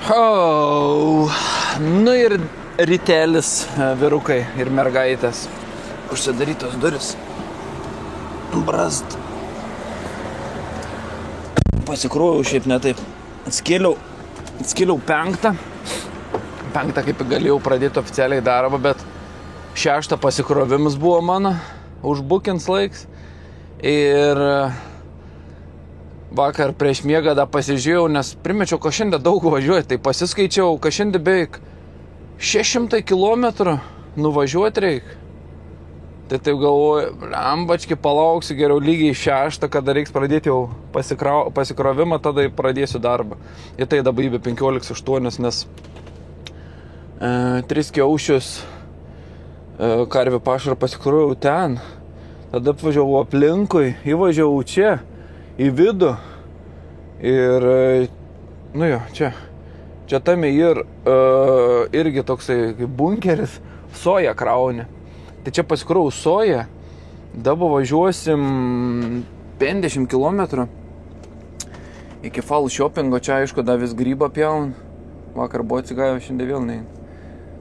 Oh, nu ir rytelis, vyrukai ir mergaitės. Užsidarytos duris. Brast. Pasikrovau šiaip ne taip. Atskėliau penktą. Penktą kaip galėjau pradėti oficialiai darbą, bet šeštą pasikrovimas buvo mano. Užbukins laiks. Ir vakar prieš miegą dar pasižiūrėjau, nes primečiau, kad šiandien daug važiuoju. Tai pasiskaičiau, kad šiandien beveik 600 km nuvažiuoti reikia. Tai taip galvoju, lembački palauksiu geriau lygiai šeštą, kada reiks pradėti jau pasikrovimą, tada pradėsiu darbą. Ir tai dabar įbė 15:08, nes 3 kiaušius karvių pašarą pasikroviau ten. Tada apvažiavau aplinkui, įvažiavau čia, į vidų. Ir, nu jo, čia tame ir irgi toksai kaip bunkeris, soja krauni. Tai čia pasikrovau soją, dabar važiuosim 50 km iki Fall Shoppingo, čia aišku dar vis grybą pjaun. Vakar buvo atsigavę, šiandien vėl nein.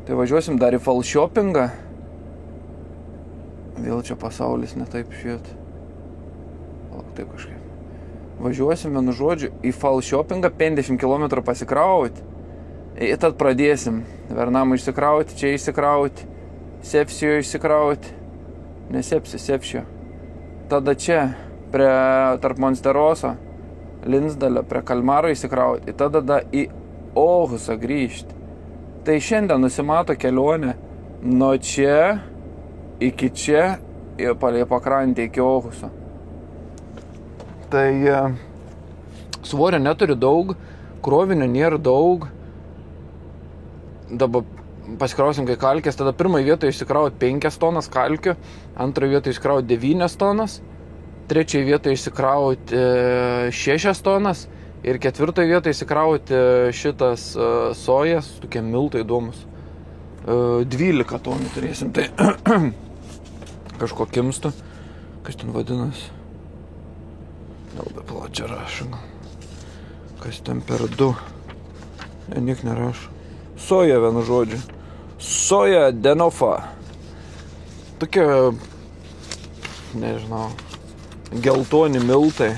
Tai važiuosim dar į Fall Shoppingą. Vėl čia pasaulis netaip šviet. Taip kažkaip. Važiuosim, vienu žodžiu, į Fall Shoppingą, 50 km pasikrauti. Ir tad pradėsim. Vernamą išsikrauti, čia išsikrauti, Sepsijo išsikrauti. Ne Sepsi, Sepšio. Tada čia, tarp Monsteroso, Linsdalio, prie Kalmaro išsikrauti. Ir tada į Ohusą grįžti. Tai šiandien nusimato kelionė nuo čia iki čia ir palei pakrantę iki Ohuso. Tai svorio neturi daug, krovinio nėra daug. Dabar pasikrausim kai kalkės, tada pirmąją vietą išsikrauti 5 tonas kalkių, antrąją vietą išsikrauti 9 tonas, trečiąją vietą išsikrauti 6 tonas ir ketvirtąją vietą išsikrauti šitas sojas, tokie miltai įdomus. 12 tonų turėsim, tai kažko kimstu, kas ten vadinasi. Labai plačia rašo. Kas ten per 2? Niek nerašo. Soja vienu žodžiu. Soja denofa. Tokie, nežinau, geltoni miltai.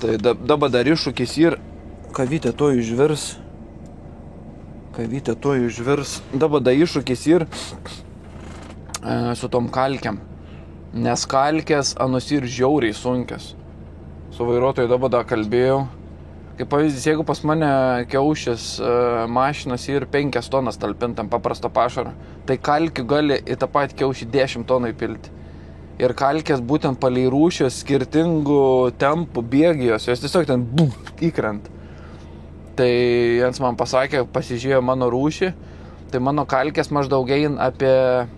Tai dabar dar iššūkis ir kavytė to išvirs. Dabar dar iššūkis ir su tom kalkiam. Nes kalkės anus ir žiauriai sunkias. Su vairuotoju dabar dar kalbėjau. Kaip pavyzdys, jeigu pas mane kiaušis mašinas ir 5 tonas talpintam paprasto pašaro, tai kalkių gali į tą patį kiaušį 10 tonų įpilti. Ir kalkės būtent palei rūšios skirtingų tempų bėgijos, jos tiesiog ten įkrent. Tai jens man pasakė, pasižiūrėjo mano rūšį, tai mano kalkės maždaug ein apie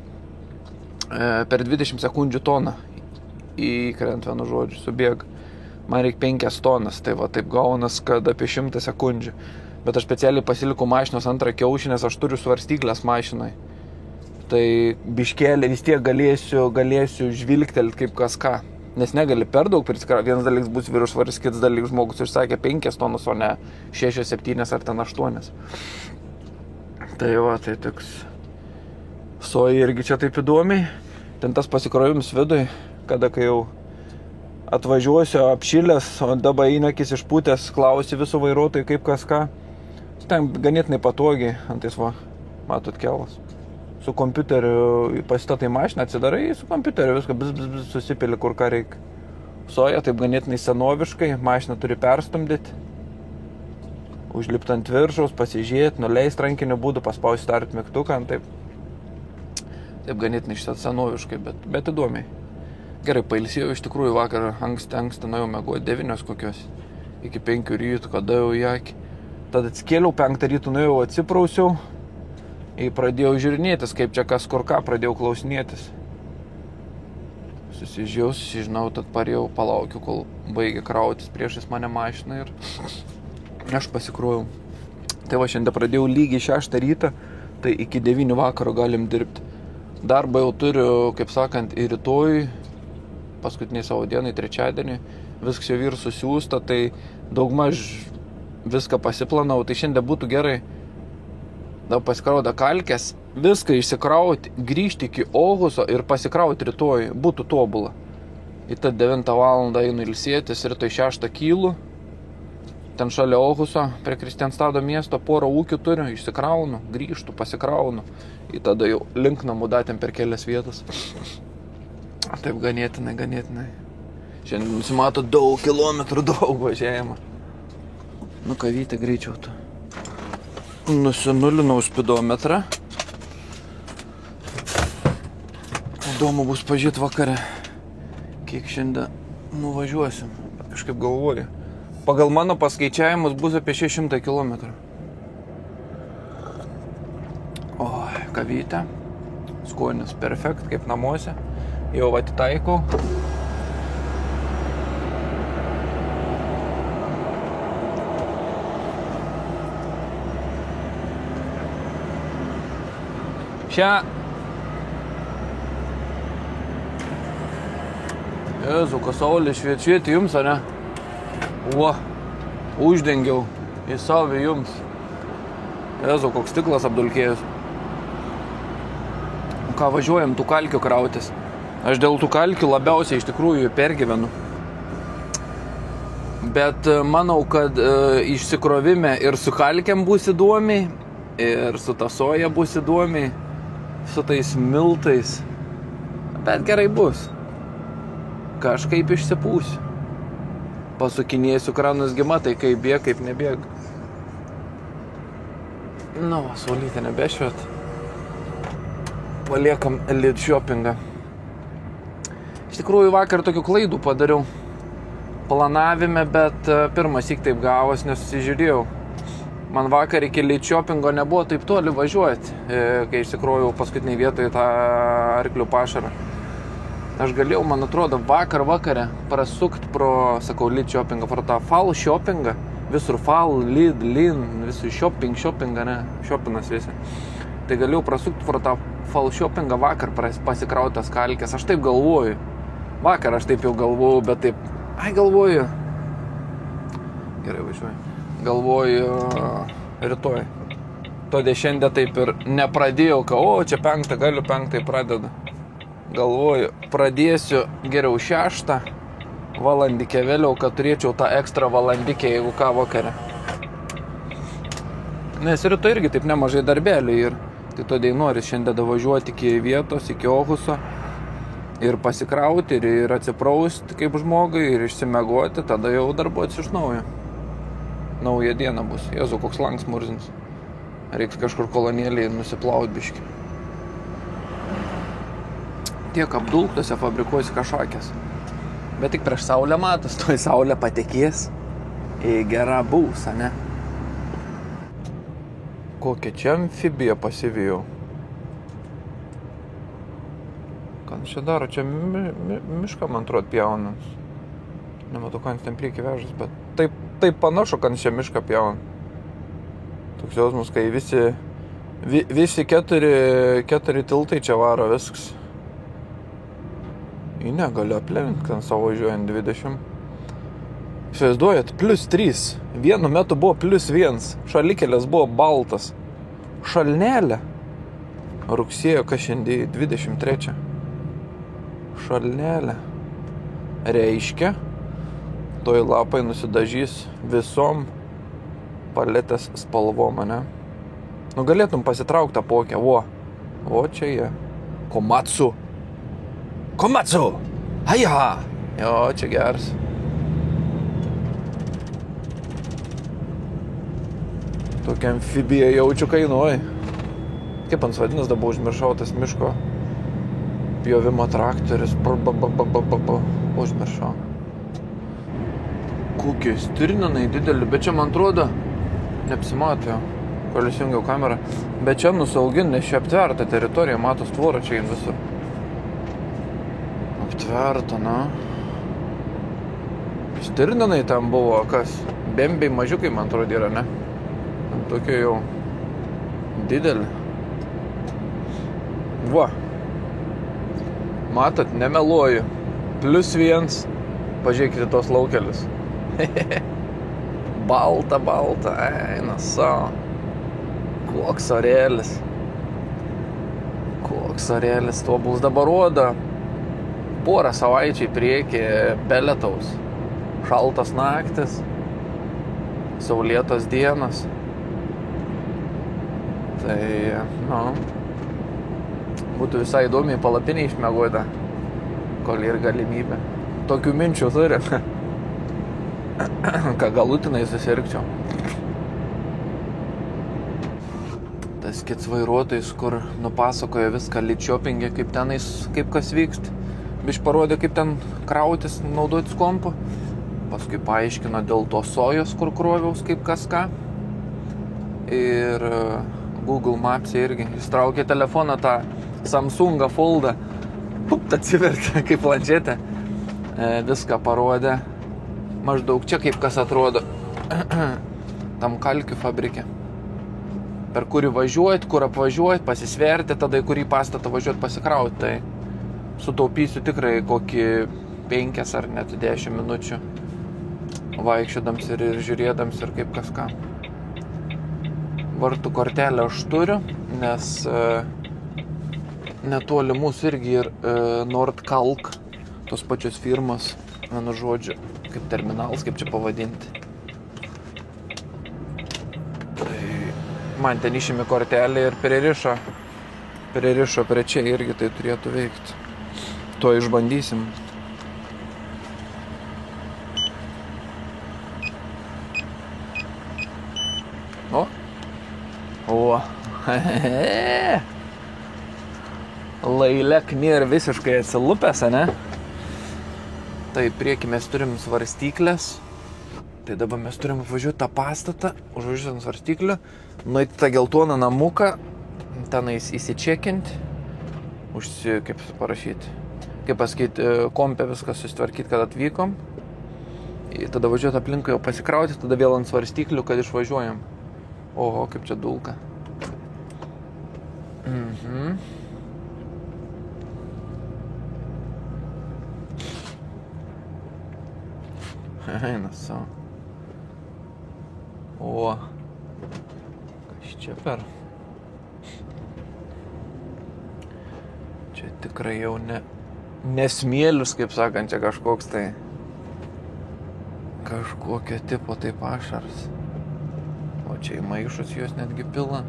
per 20 sekundžių toną įkrent vienu žodžiu, subėg. Man reikia 5 tonas, tai va taip gaunas, kad apie 100 sekundžių. Bet aš specialiai pasilikau mašinos antrą kiaušį, nes aš turiu svarstyklės mašinai. Tai biškėlį vis tiek galėsiu žvilgtelti kaip kas ką. Nes negali per daug prisikrauti. Vienas dalykas bus viršsvoris, kitas dalykas žmogus išsakė 5 tonus, o ne 6, 7 ar ten 8. Tai va, tai toks soja irgi čia taip įdomiai. Ten tas pasikrovimas vidui, kada kai jau atvažiuosiu apšilęs, o dabar įnakis išpūtęs, klausi visų vairuotojų kaip kas ką. Ten ganėtinai patogiai, antais va, matot kelas. Su kompiuteriu pasistatai mašiną, atsidarai, su kompiuteriu viską susipili kur ką reikia. Soja taip ganėtinai senoviškai, mašiną turi perstumdyti, užlipti ant viršaus, pasižiūrėti, nuleisti rankiniu būdu, paspausti start mygtuką, taip ganėtinai šitą senoviškai, bet įdomiai. Gerai, pailsėjau iš tikrųjų vakar anksti nuėjau mėguoti 9 kokios, iki 5 rytų, kada jau į akį. Tada atskėliau, 5 rytų nuėjau, atsiprausiau. Ir pradėjau žiūrinėtis, kaip čia kas kur ką, pradėjau klausinėtis. Susižinau, tad parėjau, palaukiu, kol baigė krautis priešais mane mašiną ir aš pasikrovau. Tai va, šiandien pradėjau lygiai 6 rytą, tai iki 9 vakaro galim dirbti. Darbą jau turiu, kaip sakant, ir rytoj, paskutiniai savo dienai, trečiadienį, viskas jau ir susiūsta, tai daugmaž viską pasiplanau, tai šiandien būtų gerai. Da pasikrauda kalkės, viską išsikrauti, grįžti iki Ohuso ir pasikrauti rytoj, būtų tobula. Į tą 9 valandą einu ilsėtis, rytoj 6 kylu, ten šalia Ohuso, prie Kristianstado miesto, porą ūkių turiu, išsikraunu, grįžtu, pasikraunu, į tada jau link namų datėm per kelias vietas. Taip ganėtinai. Šiandien nusimato daug kilometrų, daug važiavimą. Nu kavytė greičiau tu. Nusinulinau spidometrą. Įdomu bus pažiūrėti vakare, kiek šiandien nuvažiuosim. Kažkaip galvoju. Pagal mano paskaičiavimus bus apie 600 km. O, kavytė. Skonis perfekt, kaip namuose. Jau atitaikau. Šią. Jezu, kas saulė švieti jums, ar ne? Uždengiau į savį jums. Jezu, koks stiklas apdulkėjus. Ką važiuojam tų kalkių krautis. Aš dėl tų kalkių labiausiai iš tikrųjų pergyvenu. Bet manau, kad išsikrovime ir su kalkiam bus įdomiai, ir su ta soja bus įdomiai, su tais miltais. Bet gerai bus. Kažkaip išsipūsiu. Pasukinėsiu kranus matai, kaip bėg, kaip nebėg. Nu, saulytė nebešviet. Paliekam elite shoppingą. Iš tikrųjų vakar tokių klaidų padariau planavime, bet pirmąsyk taip gavos, nesusižiūrėjau. Man vakar iki elite shoppingo nebuvo taip toli važiuoti, kai išsikrovau paskutiniai vietoje tą arklių pašarą. Aš galėjau, man atrodo, vakare prasukti pro, sakau, elite shoppingą, pro tą fall shoppingą, visur fall, lid, lin, visur shoppingą, ne, shoppinas visi. Tai galėjau prasukti pro tą fall shoppingą vakar pasikrautas kalkės, aš taip galvoju. Vakar aš taip jau galvoju, bet taip, galvoju. Gerai važiuoju. Galvoju rytoj. Todėl šiandien taip ir nepradėjau, čia 5, galiu 5 pradedu. Galvoju, pradėsiu geriau 6 valandikę vėliau, kad turėčiau tą ekstra valandikę, jeigu ką vakare. Nes rytoj irgi taip nemažai darbelių ir tai todėl nori šiandien važiuoti iki vietos, iki Ohuso ir pasikrauti ir atsiprausti kaip žmogui ir išsimegoti, tada jau darbuotis iš naujo. Nauja diena bus. Jezu, koks lanks murzins. Reiks kažkur kolonėlį nusiplaut biškį. Tiek apdulktose fabrikuosi kažkokias. Bet tik prieš saulę matas, toj saulė patekės į gerą būsą, ne? Kokią čia amfibiją pasivijau. Ką čia daro? Čia mišką, man atrodo, pjaunant. Nematau, ką ten priekį vežas, bet taip panašu, kad čia mišką pjaunant. Toks jausmas, kai visi keturi tiltai čia varo viskas. Į negaliu aplenkti, ten savo važiuojant 20. Įsivaizduojat, +3. Vienu metu buvo +1. Šalikelės buvo baltas. Šalnelė. Rugsėjo, kas šiandien 23. Šalnelė. Reiškia, toj lapai nusidažys visom paletės spalvom, ne? Nu, galėtum pasitraukti apokę. O čia jie. Komatsu. Haja! Jo, čia geras. Tokia amfibija jaučiu kainuoja. Kaip ant vadinas, dabar užmiršau tas miško pjovimo traktorius. Užmiršau. Kokie stirninai dideli, bet čia man atrodo, neapsimatė, kol įsijungiau kamerą, bet čia nusauginė, nes čia aptverta teritorija, matos tvorą čia visur. Aptverta, na. Stirninai tam buvo, kas? Bembiai mažiukai, man atrodo, yra, ne? Tokie jau didelį. Matot, nemeluoju. +1. Pažiūrėkite tos laukelius. balta, eina savo. Koks orėlis. Tuo bus dabar rodo. Porą savaičių į priekį be lietaus. Šaltas naktis, saulėtos dienos. Tai, būtų visai įdomiai palapinį išmiegoti, kol ir galimybė. Tokių minčių turi, ką galutinai susirgčiau. Tas kits vairuotojas, kur nupasakojo viską Lidšopinge, kaip tenais, kaip kas vykst. Biš parodė, kaip ten krautis, naudotis kompu. Paskui paaiškino dėl to sojos, kur kroviaus, kaip kas ką. Ir Google Maps irgi ištraukė telefoną, tą Samsungą foldą. Atsivertė kaip planšetė. Viską parodė. Maždaug čia kaip kas atrodo. Tam kalkių fabrike. Per kurį važiuojat, kur apvažiuojat, pasisverti, tada į kurį pastatą važiuojat pasikrauti. Tai sutaupysiu tikrai kokį 5 ar net 10 minučių vaikščiodams ir žiūrėdams ir kaip kas ką. Vartų kortelę aš turiu, nes netoli mūsų irgi ir Nordkalk, tos pačios firmos, vienu žodžiu, kaip terminalas, kaip čia pavadinti. Tai man ten išėmė kortelę ir pririšo prie čia irgi, tai turėtų veikti. To išbandysim. Lailek nėra visiškai atsilupęs, ne? Tai prieki mes turim svarstyklės. Tai dabar mes turim važiuoti tą pastatą, užvažiuoti ant svarstyklę, nueiti tą geltoną namuką, tenais įsičekinti, kaip parašyti, kaip pasakyti, kompę viską susitvarkyti, kad atvykom. Ir tada važiuoti aplinkui jau pasikrauti, tada vėl ant svarstyklių, kad išvažiuojam. Oho, kaip čia dulka. Eina savo. O, kas čia per? Čia tikrai jau nesmėlius, kaip sakant, čia kažkoks tai kažkokio tipo tai pašaras. O čia į maišus jos netgi pila.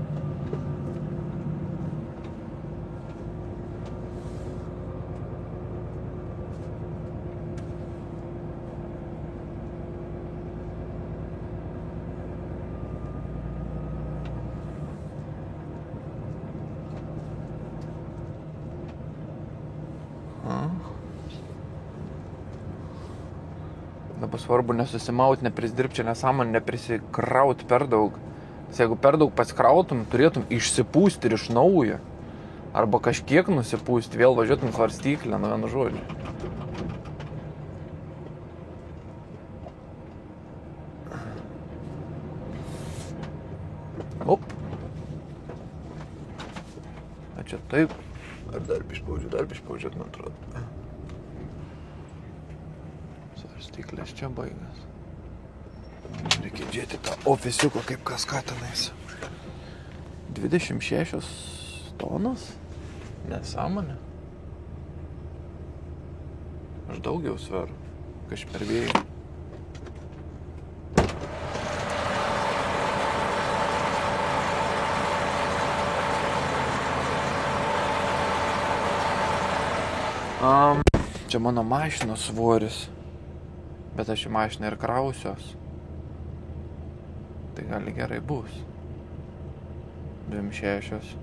Dabar svarbu nesusimaut, neprisdirbti čia nesąmonę, neprisikraut per daug. Nes jeigu per daug pasikrautum, turėtum išsipūsti ir iš naujo. Arba kažkiek nusipūsti, vėl važiuotum svarstyklę, vienu žodžiu. Op. A čia taip. Ar dar bišpaudžiu, man atrodo. Svarstyklės čia baigas. Reikia dėti tą ofisiuko, kaip kas ką tenais. 26 tonos? Nesąmonė. Aš daugiau sveru. Kaž per vėjį. Čia mano mašinos svoris. Bet aš į mašiną ir krausios. Tai gali gerai bus. 26,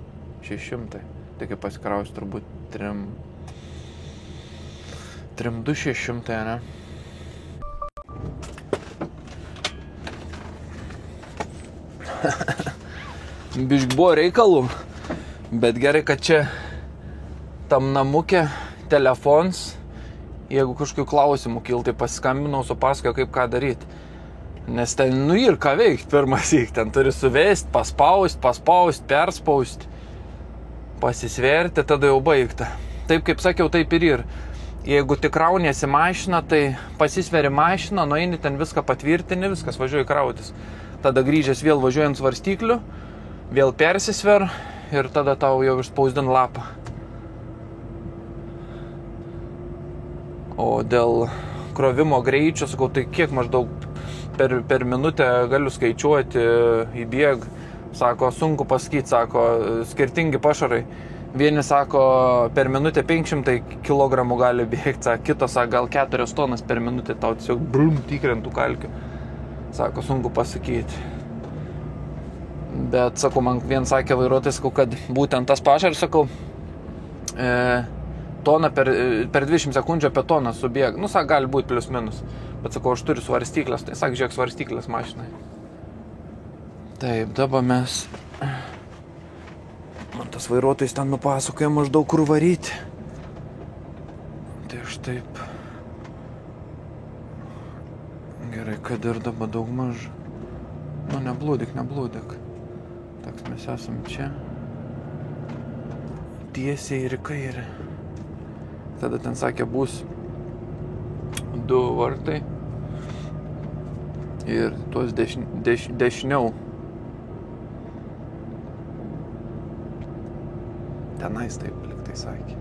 600. Tai kaip pasikraus turbūt 3,200, ne? Bišk buvo reikalų. Bet gerai, kad čia tam namukė telefons. Jeigu kažkokių klausimų kiltai pasiskambinau, supasakoju, kaip ką daryti. Nes ten, ir ką veikti pirmąsyk. Ten turi suvesti, paspaust, perspaust, pasisverti, tada jau baigta. Taip, kaip sakiau, taip ir yra. Jeigu tik krauniesi mašiną, tai pasisveri mašiną, nueini ten viską patvirtini, viskas važiuoji krautis. Tada grįžęs vėl važiuoji ant svarstyklių, vėl persisver ir tada tau jau išspausdin lapą. O dėl krovimo greičio, sakau, tai kiek maždaug per minutę galiu skaičiuoti į bėg. Sako, sunku pasakyti, sako, skirtingi pašarai. Vieni sako, per minutę 500 kg gali bėgti, kitos sako, gal 4 tonas per minutę, tau tiesiog tikrintų kalkių. Sako, sunku pasakyti. Bet, sakau, man vien sakė vairuotojas, sakau, kad būtent tas pašaras, sakau, toną per 20 sekundžių apie toną subėga. Nu, sako, gali būti plius minus. Bet, sakau, aš turiu svarstyklės, tai sako, žiūrėk, svarstyklės mašinai. Taip, dabar mes... Man tas vairuotojas ten nupasakoja maždaug kur varyti. Tai aš taip. Gerai, kad ir dabar daug maž. Nu, neblūdik. Taks, mes esam čia. Tiesiai ir į kairę. Tada ten sakė, bus 2 vartai. Ir tuos dešiniau. Tenais taip, liktai sakė.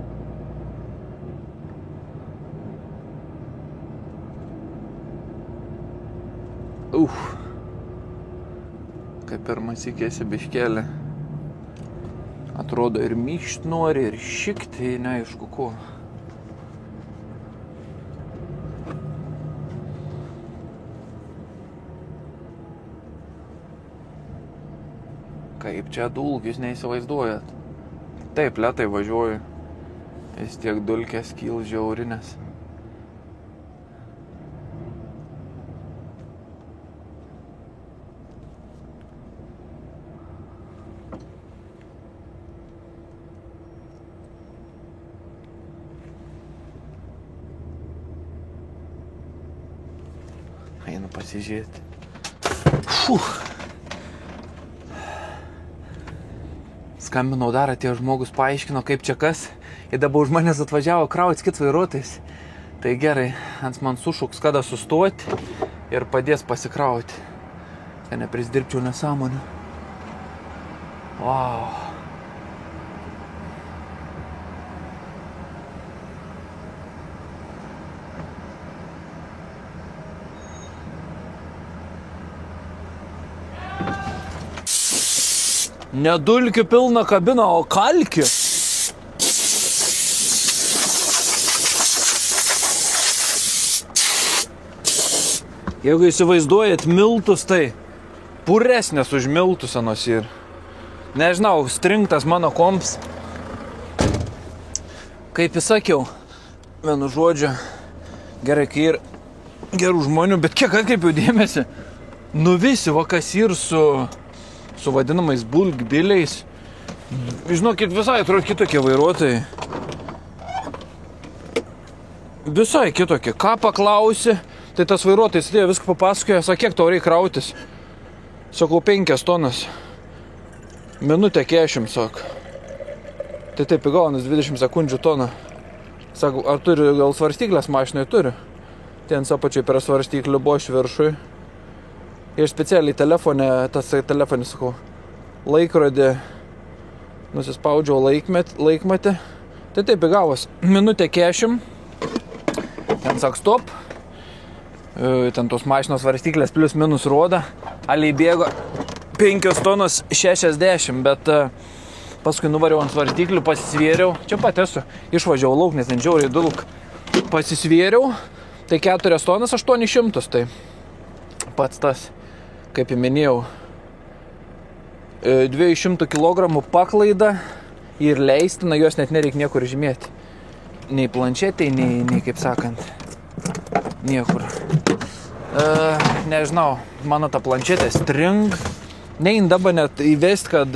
Kaip pirmas įkėsi biškelį. Atrodo ir myšt nori, ir šikti, neaišku ko. Kaip čia dulkius neįsivaizduojat. Taip, lėtai važiuoju. Vis tiek dulkės kyl žiaurinės. Einu pasižiūrėti. Skambinau dar, atėjo žmogus, paaiškino, kaip čia kas. Ir dabar už manęs atvažiavo krautis kits vairuotojas. Tai gerai, ant man sušuks, kada sustoti ir padės pasikrauti. Kad neprisdirbčiau nesąmonę. Wow. Ne dulkių pilna kabina, o kalkių. Jeigu įsivaizduojat miltus, tai puresnės už miltus anos ir. Nežinau, stringtas mano komps. Kaip įsakiau, vienu žodžiu, gerai, kai ir gerų žmonių, bet kiek atkreipiau dėmesį, nu visi vakas ir su vadinamais bulkbiliais. Žinokit, visai atrodo kitokie vairuotojai. Visai kitokie. Ką paklausi, tai tas vairuotojas atėjo viską papasakoja, sako, kiek tau reikia krautis. Sakau, 5 tonas. Minutę 40, sako. Tai taip įgaunas 20 sekundžių toną. Sako, ar turi gal svarstyklės mašinai? Turi. Ten apačiai per svarstyklių buvo viršui. Ir specialiai telefonį, sakau, laikrodį nusispaudžiau laikmatį. Tai taip įgavos. Minutę 40. Ten sako, stop. Ten tos mašinos svarstyklės plius minus roda. Aliai bėgo 5 tonos 60, bet paskui nuvariau ant svarstyklių, pasisvėriau. Čia pat esu. Išvažiavau lauk, nes ten žiauriai dulk. Pasisvėriau. Tai 4 tonas 800. Tai pats tas. Kaip įminėjau, 200 kg paklaida ir leistina, jos net nereik niekur žymėti. Nei planšetei, nei kaip sakant, niekur. Nežinau, mano ta planšetė string. Nein dabar net įvest, kad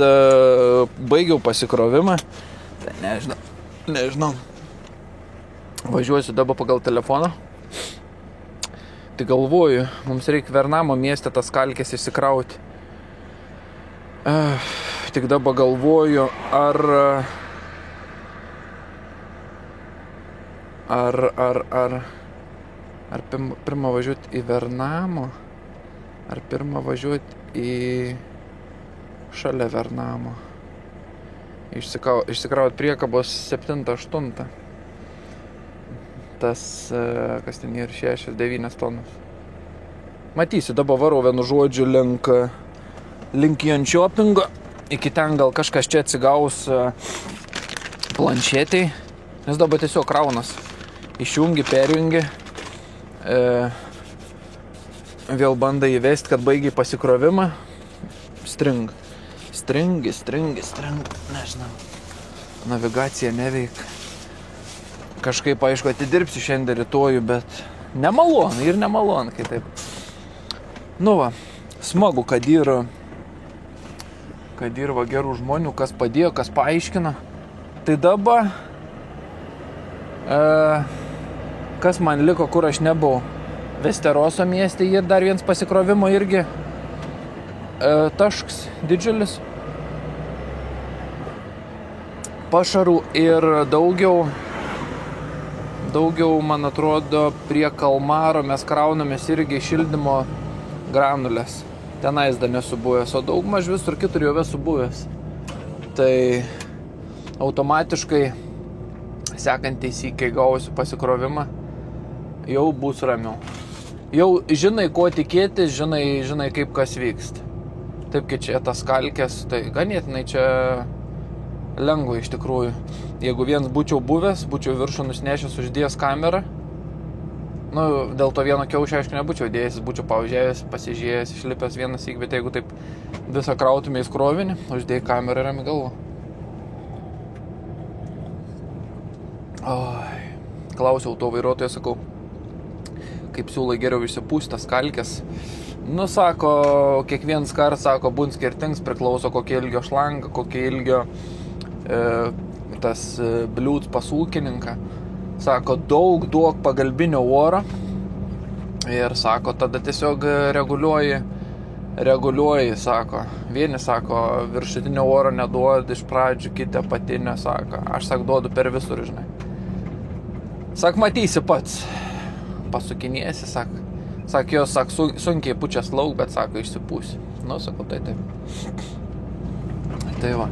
baigiau pasikrovimą. Tai nežinau. Važiuosiu dabar pagal telefoną. Tai galvoju, mums reikia Vernamo mieste tas kalkės išsikrauti. Tik dabar galvoju, ar ar pirmą važiuoti į Vernamo, ar pirmą važiuoti į šalia Vernamo. Išsikraut priekabos 7-8. Tas, kas ten yra 6-9 tonos. Matysiu, dabar varau vienu žodžiu link Jönköpingo. Iki ten gal kažkas čia atsigaus planšetėj, nes dabar tiesiog kraunas. Išjungi, perjungi, vėl bandai įvesti, kad baigiai pasikrovimą. Stringi, nežinau. Navigacija neveikia. Kažkaip, aišku, atidirbsiu šiandien rytojų, bet nemalonu, kai taip. Nu va, smagu, kad yra gerų žmonių, kas padėjo, kas paaiškina. Tai dabar, kas man liko, kur aš nebuvau. Vesteroso mieste ir dar vienas pasikrovimo irgi tašks didžiulis. Pašarų ir daugiau, man atrodo, prie Kalmaro mes kraunamės irgi šildymo granulės. Tenais dar nesu buvęs, o daugmaž visur kitur jau esu buvęs. Tai automatiškai sekantys įkai gausiu pasikrovimą, jau bus ramiau. Jau žinai, ko tikėtis, žinai kaip kas vyksta. Taip, kai čia tas kalkės, tai ganėtinai čia lengva iš tikrųjų. Jeigu viens būčiau buvęs, būčiau viršų nusnešęs, uždėjęs kamerą, dėl to vieno kiaušio, aišku, nebūčiau dėjęs, būčiau paužėjęs, pasižiūrėjęs, išlipęs vienas įk, bet jeigu taip visą krautumė į skrovinį, uždėjai kamerą rami galvo. Klausiau to vairuotojo, sakau, kaip siūlai geriau išsipūstas kalkės. Sako, kiekvienas kartas, sako, būn skirtings, priklauso kokie ilgio šlanga, kokie ilgio tas bliūts pas ūkininką. Sako, daug duok pagalbinio oro ir sako, tada tiesiog reguliuoji, sako. Vieni sako, viršutinio oro neduod iš pradžių, kiti apatinio, sako. Aš sako, duodu per visur, žinai. Sako, matysi pats. Pasukinėsi, sako. Sako, jos, sako, sunkiai pučias lauk, bet sako, išsipūsi. Sako, tai taip. Tai va,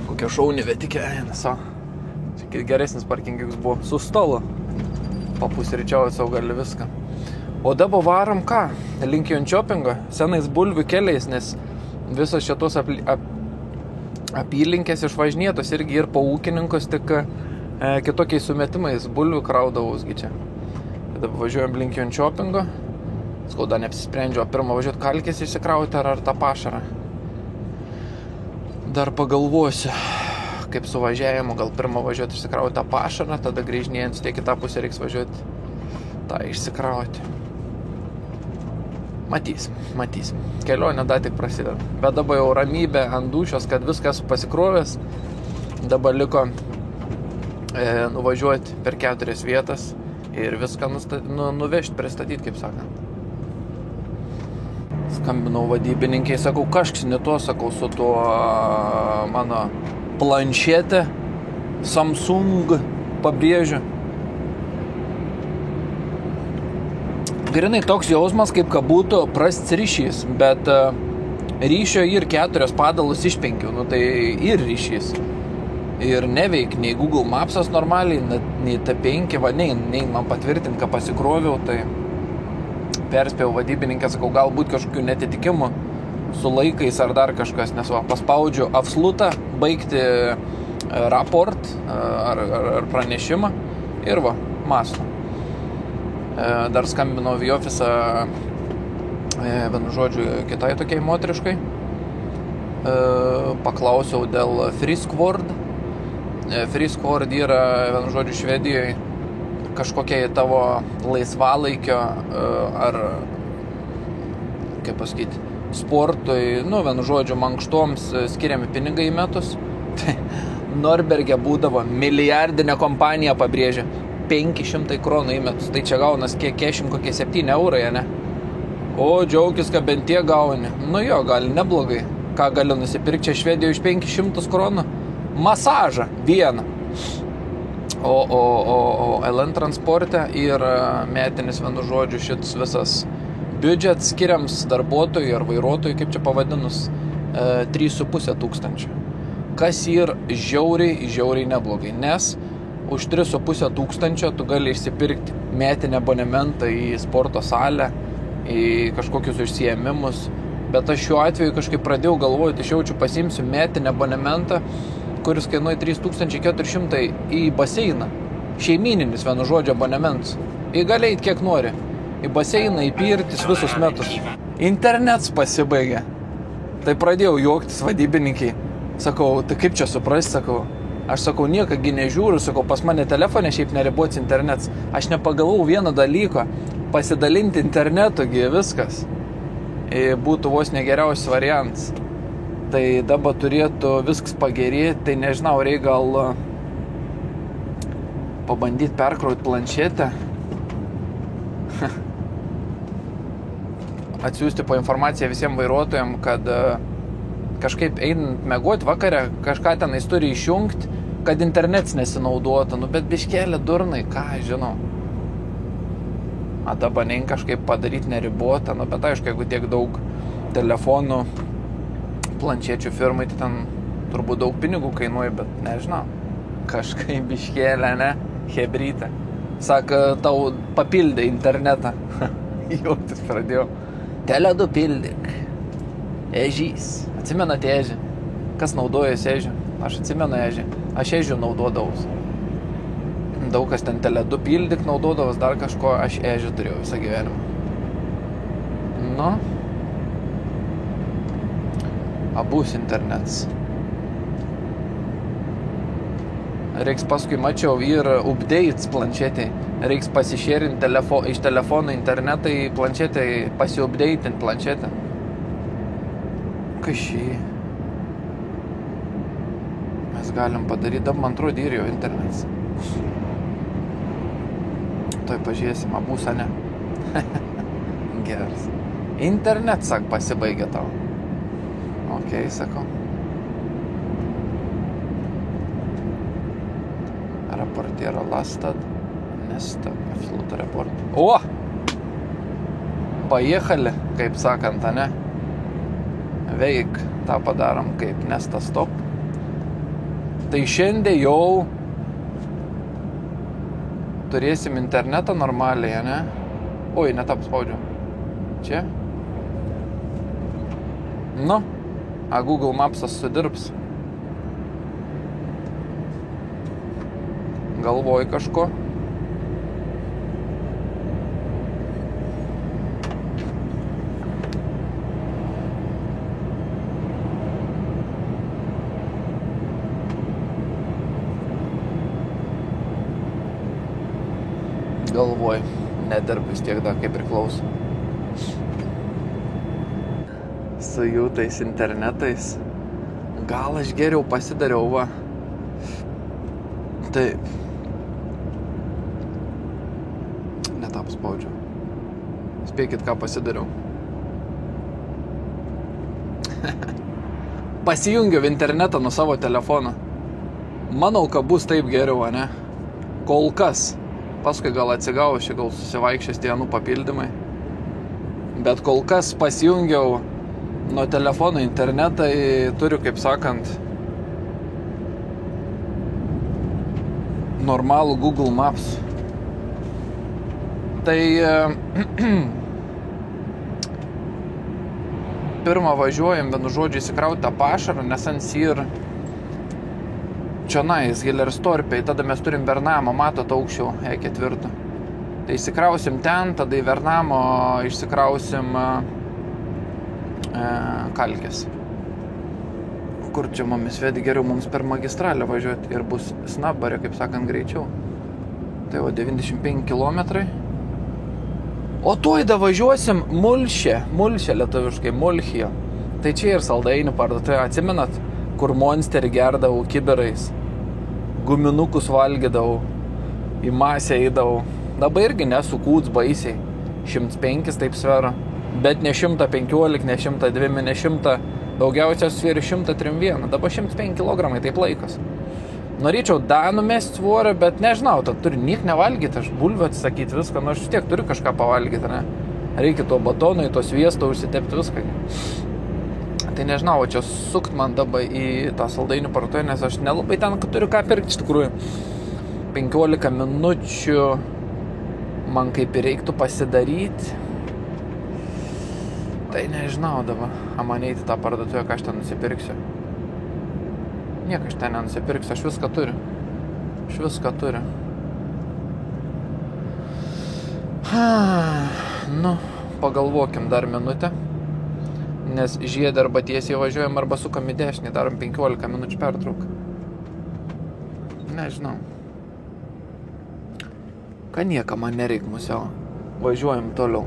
kokia šaunį vetikė eina, sako. Geresnis parkingas buvo su stolu. Papusryčiauju savo gali viską. O dabar varom ką? Link Jönköpingo, senais bulvių keliais, nes visos šitos apylinkės išvažinėtos irgi ir po ūkininkus, tik kitokiais sumetimais bulvių kraudavusgi čia. Dabar važiuojam link Jönköpingo. Skauda neapsisprendžiu, pirmą važiuoti kalkės išsikrauti ar tą pašarą. Dar pagalvosiu, kaip su važiavimu, gal pirmą važiuoti išsikrauti tą pašarą, tada grįžinėjant tiek į tą pusę reiks važiuoti tą išsikrauti. Matysim. Kelionė dar tik prasideda. Bet dabar jau ramybė ant dūšios, kad viskas pasikrovęs. Dabar liko nuvažiuoti per 4 vietas ir viską nuvežti, pristatyti, kaip sakant. Skambinau vadybininkai, sakau, kažkas ne to, sakau, su tuo mano planšetė, Samsung, pabrėžiu. Grinai toks jausmas, kaip kad būtų prasts ryšys, bet ryšio ir 4 padalus iš 5, tai ir ryšys. Ir neveik nei Google Mapsas normaliai, nei T5, nei man patvirtint, kad pasikroviau, tai perspėjau vadybininkę, sakau, galbūt kažkokių netitikimų su laikais ar dar kažkas, nes paspaudžiu absolutą, baigti raport ar pranešimą ir mąstu. Dar skambinau į ofisą, vienu žodžiu, kitai tokiai moteriškai. Paklausiau dėl Friskvord. Friskvord yra, vienu žodžiu, Švedijoje kažkokiai tavo laisvalaikio ar, kaip pasakyti, sportui, vienu žodžiu, mankštoms skiriami pinigai į metus. Tai Norberge būdavo milijardinė kompanija, pabrėžia, 500 kronų į metus. Tai čia gaunas kiek 7 eurai, ne? O, džiaugis, kad bent tiek gauni. Jo, gali neblogai. Ką gali nusipirkti čia Švedijoje iš 500 kronų? Masažą vieną. O LN transporte ir metinis, vienu žodžiu, šits visas biudžet skiriams darbuotojui ar vairuotojui, kaip čia pavadinus, 3,5 tūkstančio. Kas yra žiauriai neblogai, nes už 3,5 tūkstančio tu gali išsipirkti metinę abonementą į sporto salę, į kažkokius užsiėmimus, bet aš šiuo atveju kažkaip pradėjau galvoti, iš jaučiu pasiimsiu metinę abonementą, kuris kainuoja 3,400 į baseiną. Šeimyninis, vienu žodžiu, abonementas. Gali eit kiek nori. Į baseiną, į pirtis visus metus. Internets pasibaigė. Tai pradėjau juoktis vadybininkai. Sakau, tai kaip čia suprasti, sakau. Aš sakau, niekągi nežiūriu, sakau, pas mane telefone šiaip neribots internets. Aš nepagalau vieno dalyko. Pasidalinti internetu, viskas. Būtų vos negeriausias variantas. Tai dabar turėtų viskas pagerėti, tai nežinau, reikia gal pabandyti perkrauti planšetę. Atsiųsti po informaciją visiems vairuotojams, kad kažkaip einant miegot vakare, kažką tenais turi išjungti, kad internets nesinaudotų. Bet biškėlė durnai, ką žinau. Dabar nein kažkaip padaryti neribotą, bet aišku, jeigu tiek daug telefonų, planšečių firmai, tai ten turbūt daug pinigų kainuoja, bet nežinau. Kažkaip biškėlė, ne? Hebrytė. Sako, tau papildė internetą. Jauktis pradėjau. Tele2 pildyk. Ežys. Atsimenate ežį? Kas naudojasi ežį? Aš atsimenu ežį. Aš ežių naudodavus. Daug kas ten Tele2 pildyk naudodavus, dar kažko, aš ežį turėjau visą gyvenimą. Abus internets. Reiks paskui mačiau ir updates planšetį. Reiks pasišėrinti iš telefono internetą į planšetę, pasiupdatinti planšetę. Kas šį? Mes galim padaryti, man atrodo, ir jau internets. Toj pažiūrėsim, abusą ne. Geras. Internet, sak, pasibaigė tau. Okei, sakau. Raportėra lastad. Nesta, afluto report. O! Pajechali, kaip sakant, ne? Veik, tą padarom kaip Nesta stop. Tai šiandien jau turėsim internetą normaliai, ne? Oi, netap spaudžiu. Čia? Google Mapsas sudirbs. Galvoju kažko. Galvoju, nedirb vis tiek dar kaip priklauso. Su jų tais internetais. Gal aš geriau pasidariau, va. Taip. Netap spaudžiu. Spėkit, ką pasidariau. Pasijungiau internetą nuo savo telefono. Manau, kad bus taip geriau, ne? Kol kas. Paskui gal atsigausiu, gal susivaikščias dienų papildymai. Bet kol kas pasijungiau nuo telefono internetą, turiu, kaip sakant, normalų Google Maps. Tai pirmą važiuojam, vienu žodžiu, įsikrauti tą pašarą, nes ant ir čionais, Gilerstorpiai, tada mes turim Bernamo, matot aukščiau, E4. Tai įsikrausim ten, tada į Bernamo išsikrausim Kalkės. Kur čia mumis vedi, geriau mums per magistralę važiuoti ir bus snabbarė, kaip sakant, greičiau. Tai jau 95 kilometrai. O tuoj da važiuosim Mulšė lietuviškai, Mulchija. Tai čia ir saldainių parduotuvė, atsimenat, kur Monsterį gerdavau kibirais, guminukus valgydavau, į masę eidavau. Dabar irgi nesukūts baisiai, 105 taip svera, bet ne 115, ne 102, ne 100, daugiausiai sveri 131, dabar 105 kg taip laikas. Norėčiau dar numesti svorio, bet nežinau, tad turi niek nevalgyti, aš bulvių atsisakyti viską, nors vis tiek turiu kažką pavalgyti, ne? Reikia to batono, į to sviesto užsitepti viską. Tai nežinau, čia sukt man dabar į tą saldainių parduotuvę, nes aš nelabai ten turiu ką pirkti iš tikrųjų. 15 minučių man kaip ir reiktų pasidaryti. Tai nežinau dabar, man eiti tą parduotuvę, ką aš ten nusipirksiu. Nieko aš ten nenusipirksiu, aš viską turiu. Aš viską turiu. Nu, pagalvokim dar minutę. Nes žiedę arba tiesiai važiuojam, arba sukam į dešinį, darom 15 minučių pertrauką. Nežinau. Ką nieko man nereik musiau. Važiuojam toliau.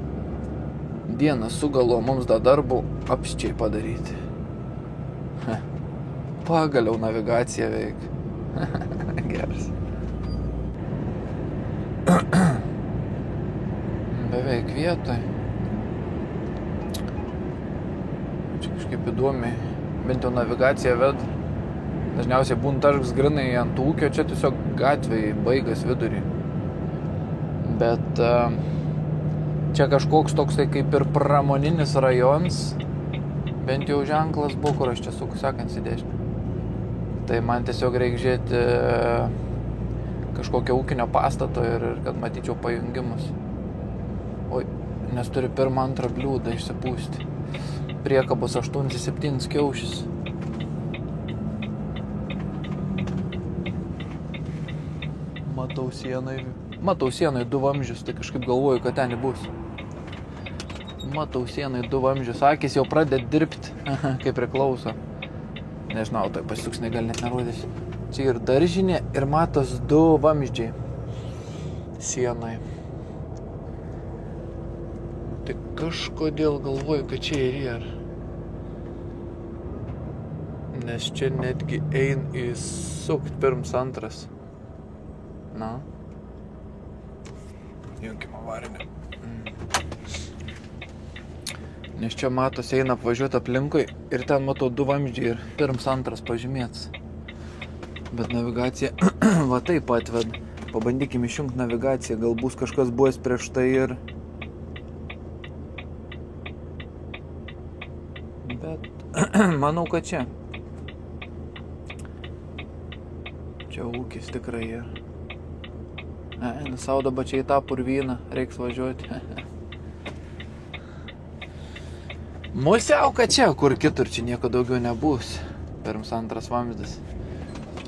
Dieną sugalo mums dar darbų apščiai padaryti. Pagaliau navigacija veikia. Geras. Beveik vietoj. Čia kažkaip įdomiai. Bent jau navigacija ved. Dažniausiai būn taškas grinai ant ūkio, čia tiesiog gatvėje baigas vidurį. Bet čia kažkoks toksai kaip ir pramoninis rajons. Bent jau ženklas buvo, kur aš čia suku sekant į dešinę. Tai man tiesiog reikia žiūrėti kažkokio ūkinio pastato ir kad matyčiau pajungimus. Oi, nes turi pirmą antrą bliūdą išsipūsti. Priekabos 8-7 kiaušis. Matau sienai 2 vamzdžius, tai kažkaip galvoju, kad ten bus. Matau sienai 2 vamzdžius, akis jau pradeda dirbti, kaip priklauso. Nežinau, tai pasisuksnai gal net nerodys. Čia ir daržinė, ir matos 2 vamzdžiai sienai. Tai kažkodėl galvoju, kad čia ir yra. Nes čia netgi ein įsukt pirms antras. Na. Junkim avarinę. Nes čia matos eina apvažiuoti aplinkui ir ten matau 2 vamzdžiai ir pirms antras pažymėts. Bet navigacija va taip atved. Pabandykim išjungti navigaciją, gal bus kažkas buvęs prieš tai ir... Bet manau, kad čia. Čia ūkis tikrai yra. Savo dabar čia į tą purvyną reiks važiuoti. Musiauka čia, kur kitur, čia nieko daugiau nebus. Pirms antras vamzdis.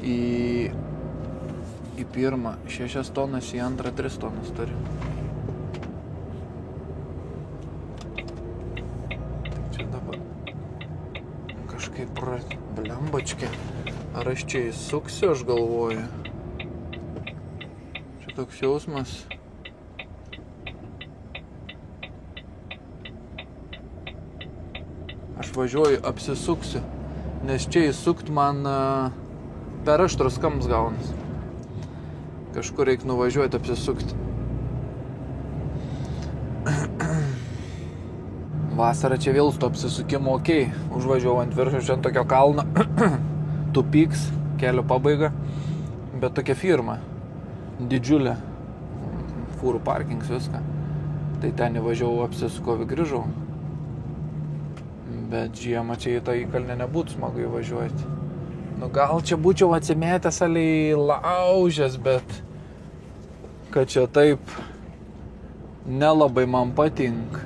Į pirmą 6 tonas, į antrą 3 tonas turi. Tai čia dabar kažkaip blembačkė. Ar aš čia įsuksiu, aš galvoju. Čia toks jausmas. Aš važiuoju, apsisuksiu, nes čia įsukt man per aštrus kams gaunas. Kažkur reikia nuvažiuoti, apsisukti. Vasarą čia vėl su to apsisukimu okei. Užvažiuoju ant viršų, čia ant tokio kalno. Tupiks, kelio pabaiga. Bet tokia firma. Didžiulė. Fūrų parkings, viską. Tai ten įvažiavau, apsisuko, grįžau. Bet žiemą čia į tą įkalnę nebūtų smagu įvažiuoti. Nu gal čia būčiau atsimėtęs aliai laužęs, bet kad čia taip nelabai man patinka.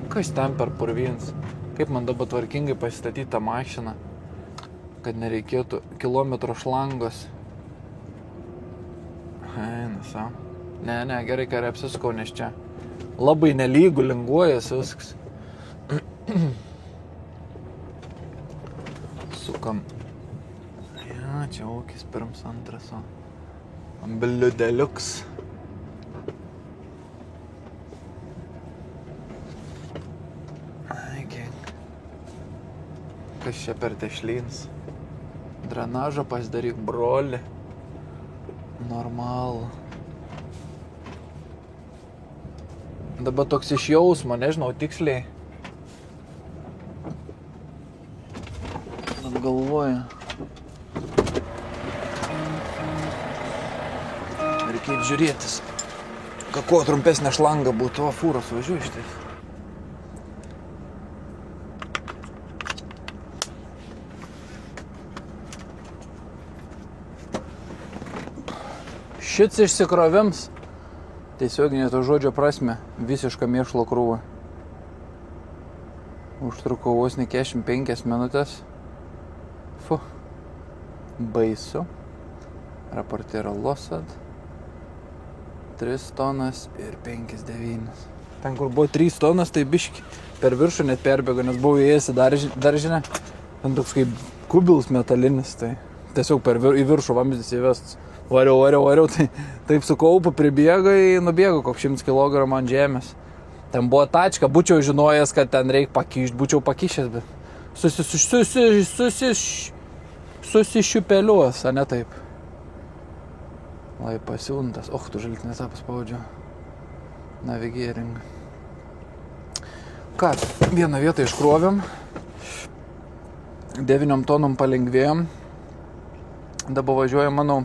Kas ten per purvyns? Kaip man dabar tvarkingai pasistatyti tą mašiną, kad nereikėtų kilometro šlangos. Ne, gerai, kai apsisukau, nes čia labai nelygų linguojas viskas. Sukam. Ja, čia ūkis pirms antras, o bliudeliuks. Kas čia per tešlyns? Drenažą pasidaryk, broli. Normal. Dabar toks iš jausmo, nežinau tiksliai. Bet galvoju. reikia žiūrėtis. Kuo trumpesnė šlanga būtų, o fūros važiuoja iš tai. Šits išsikrovims, tiesioginė to žodžio prasme, visiška mėšlo krūva. Užtruko vos ne 45 minutės. Baisu. Raportėra Losad. 3 tonas ir 5,9. Ten, kur buvo 3 tonas, tai biški per viršų net perbėgo, nes buvau įėjęs į daržinę. Ten toks kaip kubilas metalinis, tai tiesiog į viršų vamzdis įvestas. Variau, tai taip su kaupu pribėgai, nubėgo koks 100 kg ant žemės. Ten buvo tačka, būčiau žinojęs, kad ten reikia pakišti, būčiau pakišęs, bet susišiupeliuos, a ne taip. Lai pasiuntas, tu žaltinės apaspaudžiau. Navigiering. Ką, vieną vietą iškrovėm, 9 tonom palengvėjom. Dabar važiuoja, manau,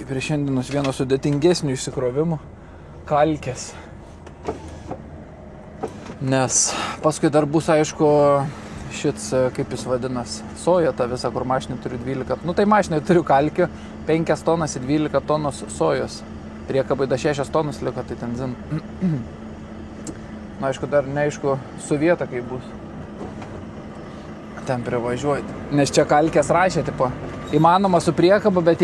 prieš šiandienos vieno sudėtingesnių išsikrovimų kalkės. Nes paskui dar bus, aišku, šits, kaip jis vadinas, soja ta visa, kur mašinai turiu 12. Nu tai mašinai turiu kalkių, 5 tonas ir 12 tonos sojos. Priekabai da 6 tonas liko, tai ten zin. Na, aišku, dar neaišku su vieta, kaip bus. Ten privažiuoti. Nes čia kalkės rašė, tipo, įmanoma su priekaba, bet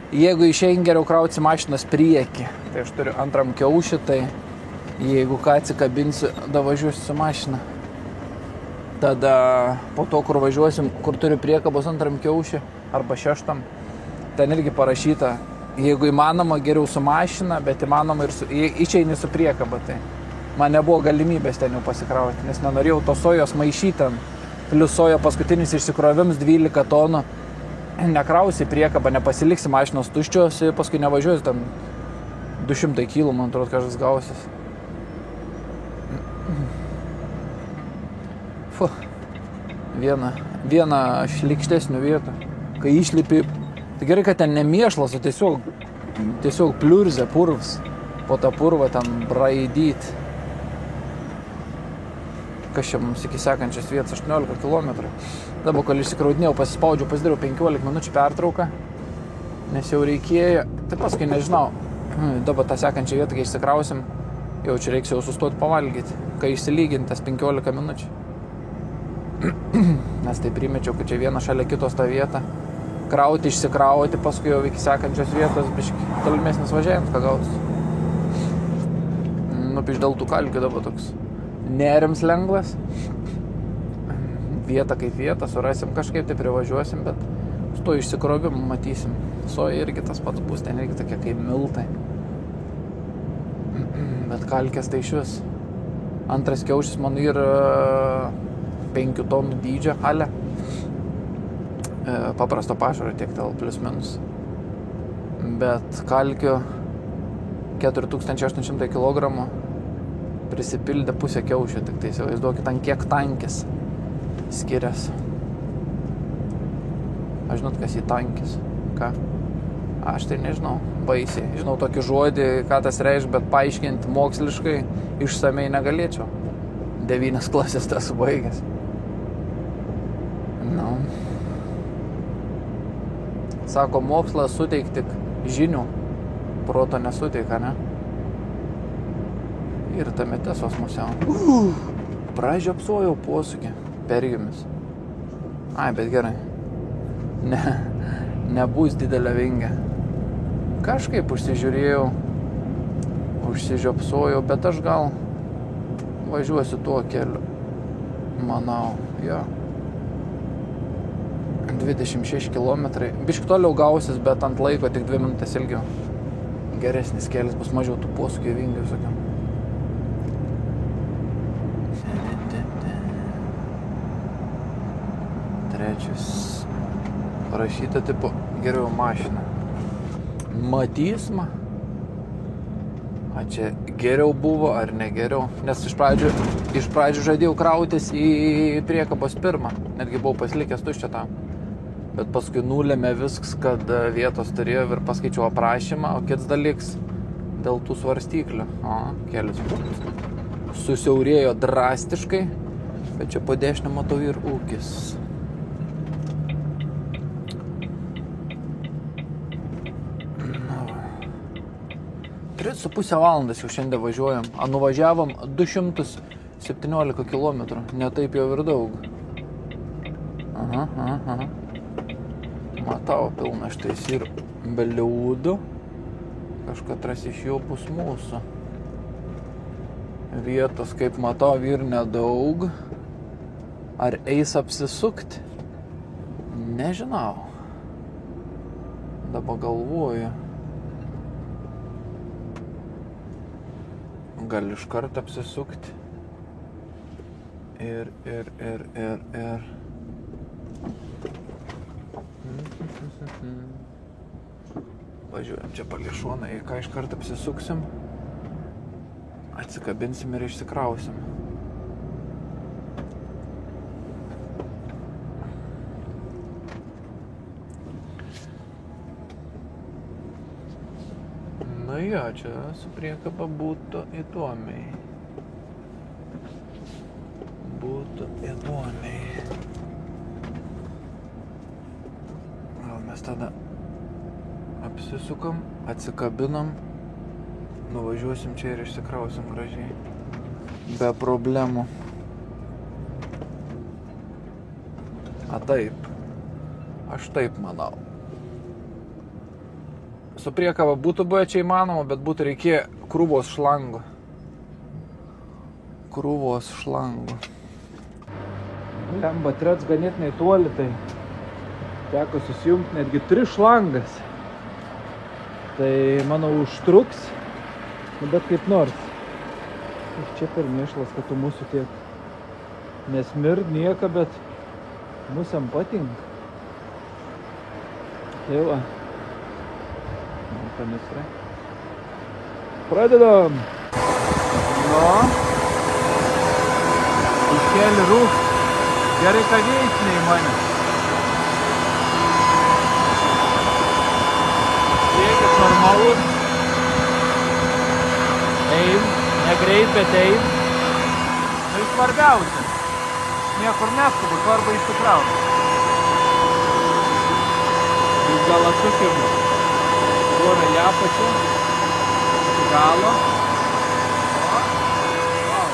jeigu išein geriau krauti mašinos priekį, tai aš turiu antram kiaušį, tai jeigu ką atsikabinsiu, da važiuosiu su mašina. Tada po to, kur važiuosim, kur turiu priekabos antram kiaušį arba 6, ten irgi parašyta, jeigu įmanoma geriau su mašina, bet įmanoma ir išeini su priekaba, tai man nebuvo galimybės ten jau pasikrauti, nes nenorėjau tos sojos maišyti ten. Plius sojo paskutinis išsikrovims 12 tonų. Nekrausi priekabą, nepasiliksi mašinos tuščios, paskui nevažiuosi ten 200 kg, man atrodo, kažkas gausis. Viena šlikštesnių vietų. Kai išlipi, tai gerai, kad ten nemiešlas, o tiesiog pliurzė, purvs. Po tą purvą ten braidyti. Kas čia mums iki sekančios vietos 18 km. Dabar, kol išsikraudinėjau, pasispaudžiau, pasidariau 15 minučių pertrauką, nes jau reikėjo, tai paskui nežinau, dabar tą sekančią vietą, kai išsikrausim, jau čia reiks jau sustoti pavalgyti, kai išsilyginti tas 15 minučių. Nes tai primečiau, kad čia viena šalia kitos tą vietą, krauti, išsikrauti, paskui jau iki sekančios vietos, biški tolimesnis važiavimas, ką gautus. Piždaltų kalkių dabar toks nerims lengvas. Vieta kaip vieta, surasim kažkaip, tai privažiuosim, bet su to išsikrovimu matysim. Soja irgi tas pats bus, ten irgi tokie kaip miltai. Bet kalkės tai iš vis. Antras kiaušis man yra 5 tonų dydžio ale. Paprasto pašaro tiek tel plius minus. Bet kalkio 4800 kg prisipildė pusę kiaušio, tik tai įsivaizduokit, ant kiek tankis skiriasi. Aš žinot, kas į tankis? Ką? Aš tai nežinau, baisiai. Žinau tokį žodį, ką tas reiškia, bet paaiškinti moksliškai išsamei negalėčiau. 9 klasės tas baigęs. No. Sako, mokslas suteik tik žinių, proto nesuteika, ne? Ir tame tiesos musiau. Pražiopsojau posūkį, perjumis. Ai, bet gerai. Nebus didelė vingia. Kažkaip užsižiopsojau, bet aš gal važiuosiu tuo keliu. Manau, jo. 26 km. Bišk toliau gausis, bet ant laiko tik 2 minutės ilgiau. Geresnis kelias, bus mažiau tų posūkių vingių visokiam. Trečias. Parašyta tipo geriau mašina. Matysma. A čia geriau buvo ar ne geriau? Nes iš pradžių žadėjau krautis į priekabos pirmą. Netgi buvau pasilikęs tuščią tam. Bet paskui nulėmė viskas, kad vietos turėjo ir paskaičiau aprašymą, o kitas dalyks dėl tų svarstyklių. O, kelias susiaurėjo drastiškai, bet čia po dešinę matau ir ūkis. 3,5 valandas jau šiandien važiuojam, a nuvažiavom 217 km, ne taip jau ir daug. Aha. Matau pilna štais ir beliūdų, kažkatras iš jų bus mūsų. Vietos, kaip matau, ir nedaug. Ar eis apsisukti? Nežinau. Dabar galvoju. Gal iš karto apsisukti. Ir. Važiuojam čia palei šoną, į ką iš karto apsisuksim. Atsikabinsim ir išsikrausim. Na jo, čia su priekaba būtų įdomiai. Gal mes tada apsisukam, atsikabinam, nuvažiuosim čia ir išsikrausim gražiai. Be problemų. A taip. Aš taip manau. Su priekaba būtų buvę čia įmanoma, bet būtų reikėję krūvos šlangų. Lemba trets ganėtinai toli, tai teko susijungti netgi 3 šlangas. Tai, manau, užtruks, bet kaip nors. Ir čia per mėšlas, kad tu mūsų tiek nesmird nieka, bet mūsam patinka. Tai va. Kanistrai. Pradedam. No. Iškeli rūk. Gerai, ką veisniai mane. Siekis normalus. Eim. Negreit, bet eim. Tai svarbiausia. Niekur neskubu, svarbu išsikrauti. Vis gal atsukim. Duome į apačią, iki galo. Wow.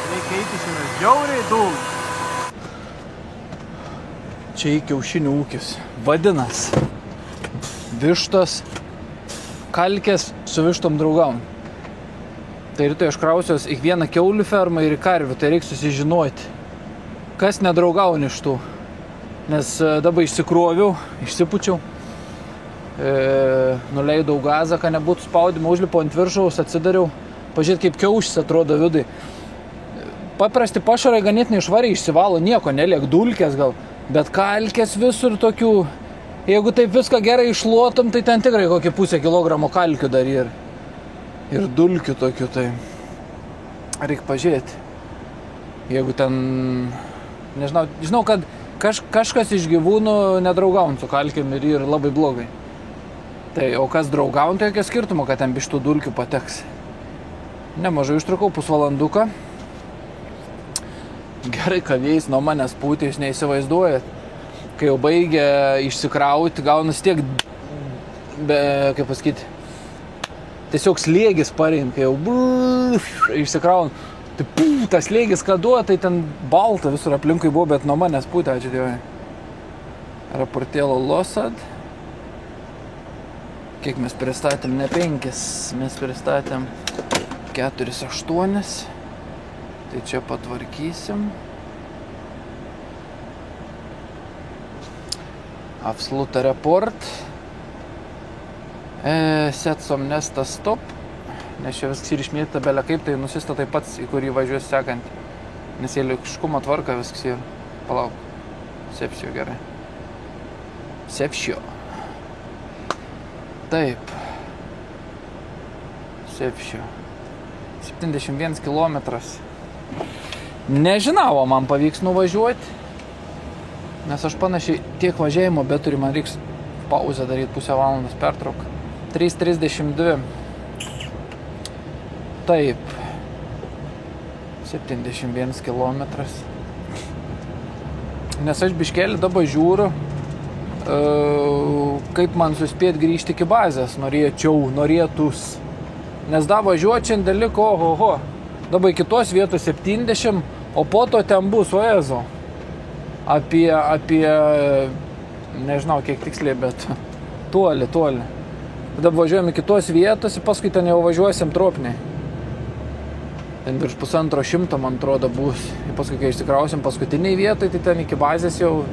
Reikia eiti šiandien žiauriai daug. Čia į kiaušinių ūkis. Vadinas. Vištos, kalkės su vištom draugavom. Tai rytoj aš krausiuos į vieną kiaulių fermą ir į karvių, tai reikia susižinoti, kas nedraugauni iš tų. Nes dabar išsikroviau, išsipučiau. Nuleidau gazą, kad nebūtų spaudimo, užlipau ant viršaus, atsidariau, pažiūrėt, kaip kiaušis atrodo vidui. Paprasti pašarai ganėtinai švariai išsivalo, nieko neliek, dulkės gal, bet kalkės visur tokių, jeigu taip viską gerai išluotum, tai ten tikrai kokį 0,5 kilogramo kalkių dar ir dulkių tokių, tai reikia pažiūrėti. Jeigu ten, nežinau, žinau, kad kažkas iš gyvūnų nedraugaun su kalkėm ir labai blogai. Tai, o kas draugaun, tai jokio skirtumo, kad ten bištų dulkių pateks. Nemažai užtrukau, pusvalanduką. Gerai, kavėjais nuo manęs pūtė, jūs neįsivaizduojat. Kai jau baigė išsikrauti, gaunas tiek, kaip pasakyti, tiesiog slėgis parein, kai jau išsikraun. Tai tas slėgis ką duoda, tai ten balta visur aplinkui buvo, bet nuo manęs pūtė, ačiū Dievui. Raportėlo Losad. Kiek mes pristatėm, ne 5, mes pristatėm 4,8. Tai čia patvarkysim. Absoluta report. Setsom nesta stop. Nes čia viskas ir išmėta belia kaip, tai nusistatai pats, į kurį važiuos sekant. Nes jie liukiškumo tvarka viskas ir. Palauk. Sepsio gerai. Sepsio. Taip. Sepšio. 71 kilometras. Nežinau, man pavyks nuvažiuoti. Nes aš panašiai tiek važiavimo beturiu, man reiks pauzę daryti pusę valandos pertrauką. 3:32. Taip. 71 kilometras. Nes aš biškelį dabar žiūriu, kaip man suspėt grįžti iki bazės. Norėtus. Nes dabar važiuoti šiandien liko, oho. Dabar iki tos vietos 70, o po to ten bus, oezo. Apie, nežinau kiek tiksliai, bet toli. Tada važiuojam iki tos vietos ir paskui ten jau važiuosim tropiniai. Ten virš 150, man atrodo, bus. Ir paskui, kai išsikrausim paskutiniai vietai, tai ten iki bazės jau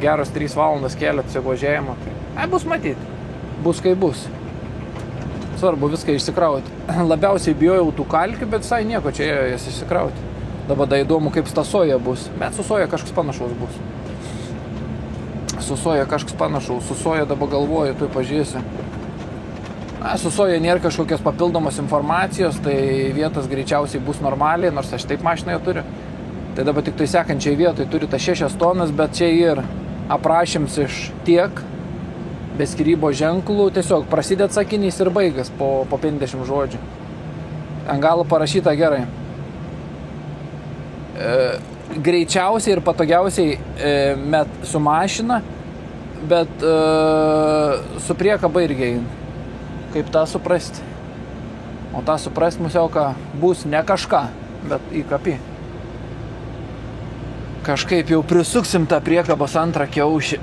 geros 3 valandas kelio tiesiog važiavimo. Tai bus matyti. Bus kaip bus. Svarbu viską išsikrauti. Labiausiai bijojau tų kalkių, bet visai nieko čia jas išsikrauti. Dabar da įdomu, kaip ta soja bus. Bet su soja kažkas panašaus bus. Su soja dabar galvoju, tu pažiūrėsi. Su soja nėra kažkokios papildomos informacijos, tai vietas greičiausiai bus normaliai, nors aš taip mašinoje turiu. Tai dabar tik tai sekančiai vietoj turi tą 6 tonas, bet čia ir aprašyms iš tiek, be skyrybos ženklų, tiesiog prasidėt sakinys ir baigas po 50 žodžių. Ant galo parašyta gerai. Greičiausiai ir patogiausiai su mašina, bet su priekaba irgi eina. Kaip tą suprasti? O tą suprasti musiauka bus ne kažką, bet į kapį. Kažkaip jau prisuksim tą priekabos antrą kiaušį.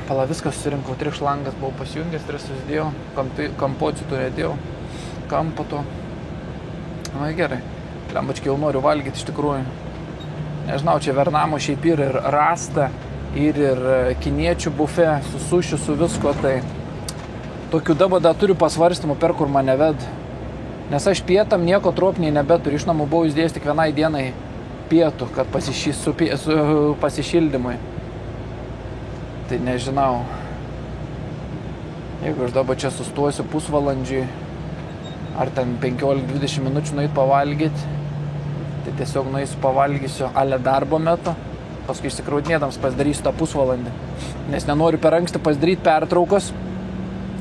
Pala, viskas susirinkau, 3 šlangas buvau pasijungęs, 3 susidėjau, kampocitų redėjau, kampo to. Na gerai, lembačkai jau noriu valgyti iš tikrųjų. Nežinau, čia Vernamo šiaip ir rasta, ir kiniečių bufe, su sušiu, su visko, tai tokių dabar turiu pasvarstymų, per kur mane ved. Nes aš pietam nieko tropiniai nebeturiu, iš namų buvau įsidėjęs tik vienai dienai pietų, kad pasišildymui. Tai nežinau. Jeigu aš dabar čia sustuosiu pusvalandžiui, ar ten 15-20 minučių nueit pavalgyti, tai tiesiog nueisiu pavalgysiu ale darbo metu, paskui išsikraudinėdams pasidarysiu tą pusvalandį. Nes nenoriu per anksti pasidaryti pertraukos,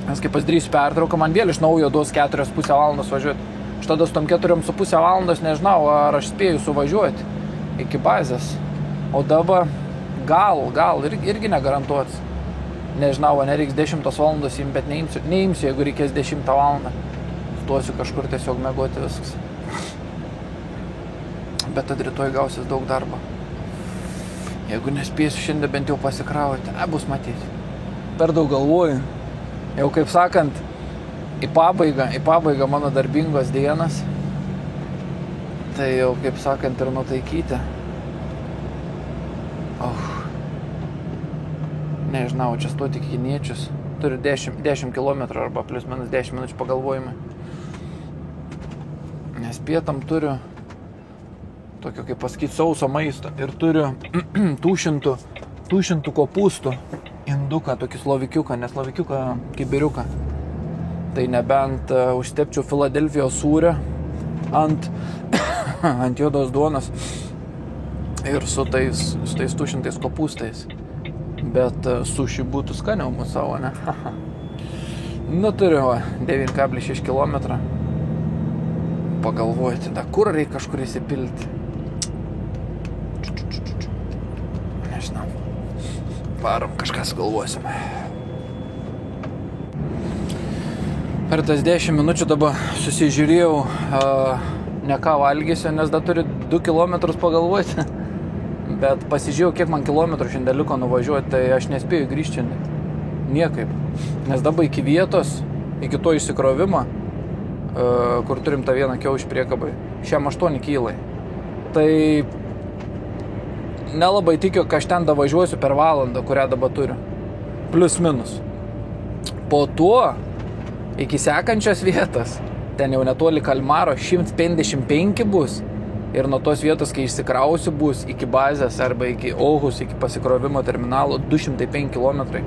nes kai pasidarysiu pertrauką, man vėl iš naujo duos 4,5 valandos važiuoti. Aš tada su tom 4,5 valandos nežinau, ar aš spėju suvažiuoti iki bazės. O dabar gal irgi negarantuots. Nežinau, nereiks 10 valandos imti, bet neimsiu, jeigu reikės 10 valandą. Stuosiu kažkur tiesiog mėgoti viskas. Bet tad rytoj gausis daug darbo. Jeigu nespėsiu šiandien bent jau pasikrauti, bus matyti. Per daug galvoju. Jau kaip sakant, į pabaigą mano darbingos dienas. Tai jau kaip sakant ir nutaikyti. Nežinau, čia stoti iki kiniečius. Turiu 10 km arba plius minus 10 minučių pagalvojimai. Nes pietam turiu tokio, kaip pasakyti, sauso maisto. Ir turiu tūšintų kopūstų induką, tokį slovikiuką, ne slovikiuką, kibiriuką. Tai nebent užtepčiau Filadelfijos sūrę ant juodos duonos ir su tais tūšintais kopūstais. Bet suši būtų skaniau mūsų savo, ne? Turiu 9,6 km. Pagalvoti, kur reikia kažkur įsipilti. Nežinau. Varom, kažką sugalvosim. Per tas 10 minučių dabar susižiūrėjau, ne ką valgysiu, nes dar turiu 2 km pagalvoti. Bet pasižiūrėjau, kiek man kilometrų šiandien liko nuvažiuoti, tai aš nespėjau grįžti šiandien. Niekaip. Nes dabar iki vietos, iki to išsikrovimo, kur turim tą vieną kiaušį priekabai, šiam 8 kilai. Tai nelabai tikiu, kad aš ten davažiuosiu per valandą, kurią dabar turiu. Plius minus. Po to, iki sekančios vietos, ten jau netoli Kalmaro 155 bus. Ir nuo tos vietos, kai išsikrausiu, bus iki bazės arba iki Ohus, iki pasikrovimo terminalo 205 km.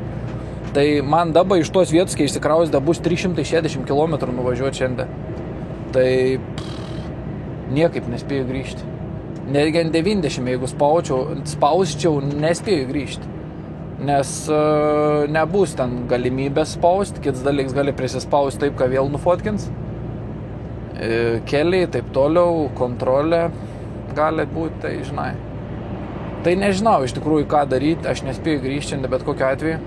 Tai man dabar iš tos vietos, kai išsikrausiu, bus 360 km nuvažiuoti šiandien. Tai niekaip nespėjau grįžti. Netgi 90, jeigu spausčiau, nespėjau grįžti. nes nebus ten galimybės spausti, kitas dalykas gali prisispausti taip, ką vėl nufotkins. Keliai, taip toliau, kontrolė gali būti, tai žinai. Tai nežinau iš tikrųjų, ką daryti, aš nespėjau grįžti šiandien, bet kokiu atveju.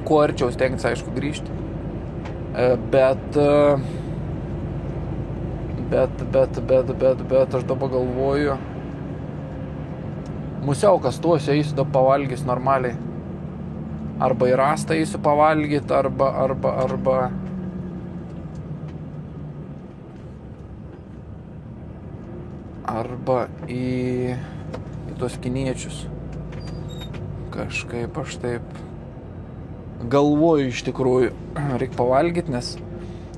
Kuo arčiau stengtis, aišku, grįžti. Bet aš dabar galvoju, musiaukas tuose eisiu dabar pavalgys normaliai. Arba į rastą eisiu pavalgyti, arba į tuos kiniečius. Kažkaip aš taip galvoju iš tikrųjų, reikia pavalgyti, nes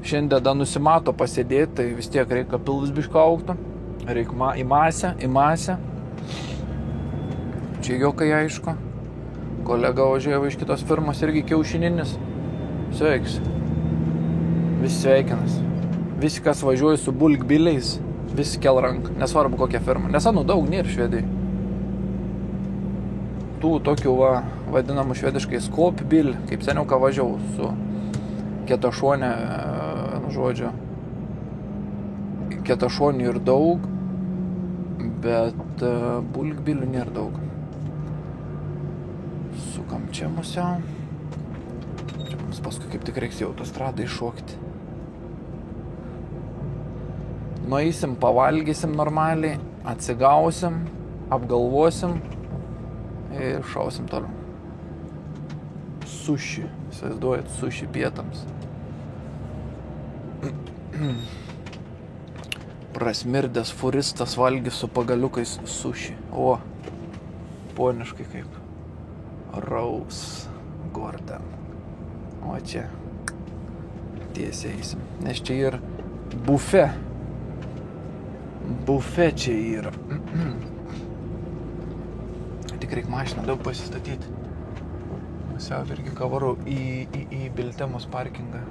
šiandien dar nusimato pasėdėti, tai vis tiek reikia pilvus bišką augtų, reikia į masę. Čia jokai aišku. Kolega važiavo iš kitos firmos irgi kiaušininis. Sveiks. Visi sveikinas. Visi, kas važiuoja su bulkbiliais, visi kel ranką. Nesvarbu kokia firma. Nes daug nėra Švedijai. Tų tokių vadinamų švediškai skopbil, kaip seniau ką važiavau su kietašonė, žodžiu. Kietašonių ir daug, bet bulkbilių nėra daug. Sukam čia musiau. Čia mums paskui kaip tik reiks į autostradą iššokti. Nueisim, pavalgysim normaliai, atsigausim, apgalvosim ir šausim toliau. Sushi, įsivaizduojat, sushi pietams. Prasmirdęs furistas valgys su pagaliukais sushi. O, poniškai kaip. Rose Gordon. O čia tiesiai eisim. Nes čia ir bufe. Bufe čia yra. Tik reik mašiną daug pasistatyti. Pusiau irgi kavarau į Biltemos parkingą.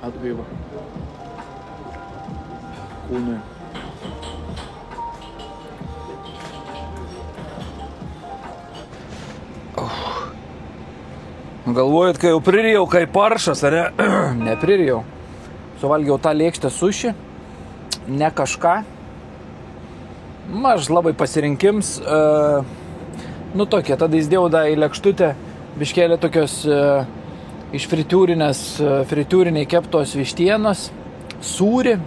Atgaiva kūnui. Galvojat, kai jau pririjau kaip paršas, ar ne? Nepririjau. Suvalgiau tą lėkštę sushi, ne kažką. Aš labai pasirinkims. Tokie, tada įsdėjau į lėkštutę biškėlė tokios iš fritiūriniai keptos vištienos, sūri.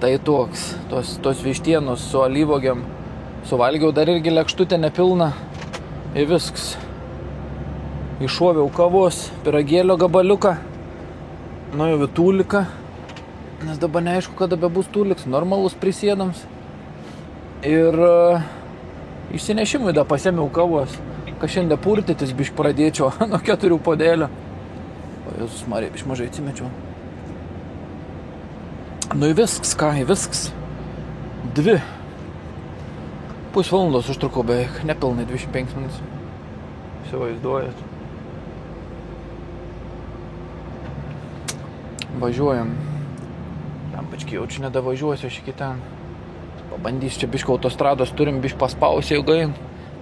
Tai toks, tos vištienos su alyvogiam suvalgiau, dar irgi lėkštutę nepilną ir viskas. Iššoviau kavos, piragėlio gabaliuką, nuėjau į tūliką, nes dabar neaišku, kada bebus tūliks, normalus prisėdams. Ir išsinešimui dar pasėmiau kavos. Kad šiandien purtytis bišk pradėčiau nuo 4 puodelių. O Jėzus Marija, bišk mažai atsimečiau. Nu į viskas. 2 pusvalandos užtrukau beveik, nepilnai 25 minutes. Įsivaizduojat. Važiuojam. Tam pački jaučiu nedavažiuosiu aš iki ten. Pabandys čia bišk autostrados, turim bišk paspausiai ilgai.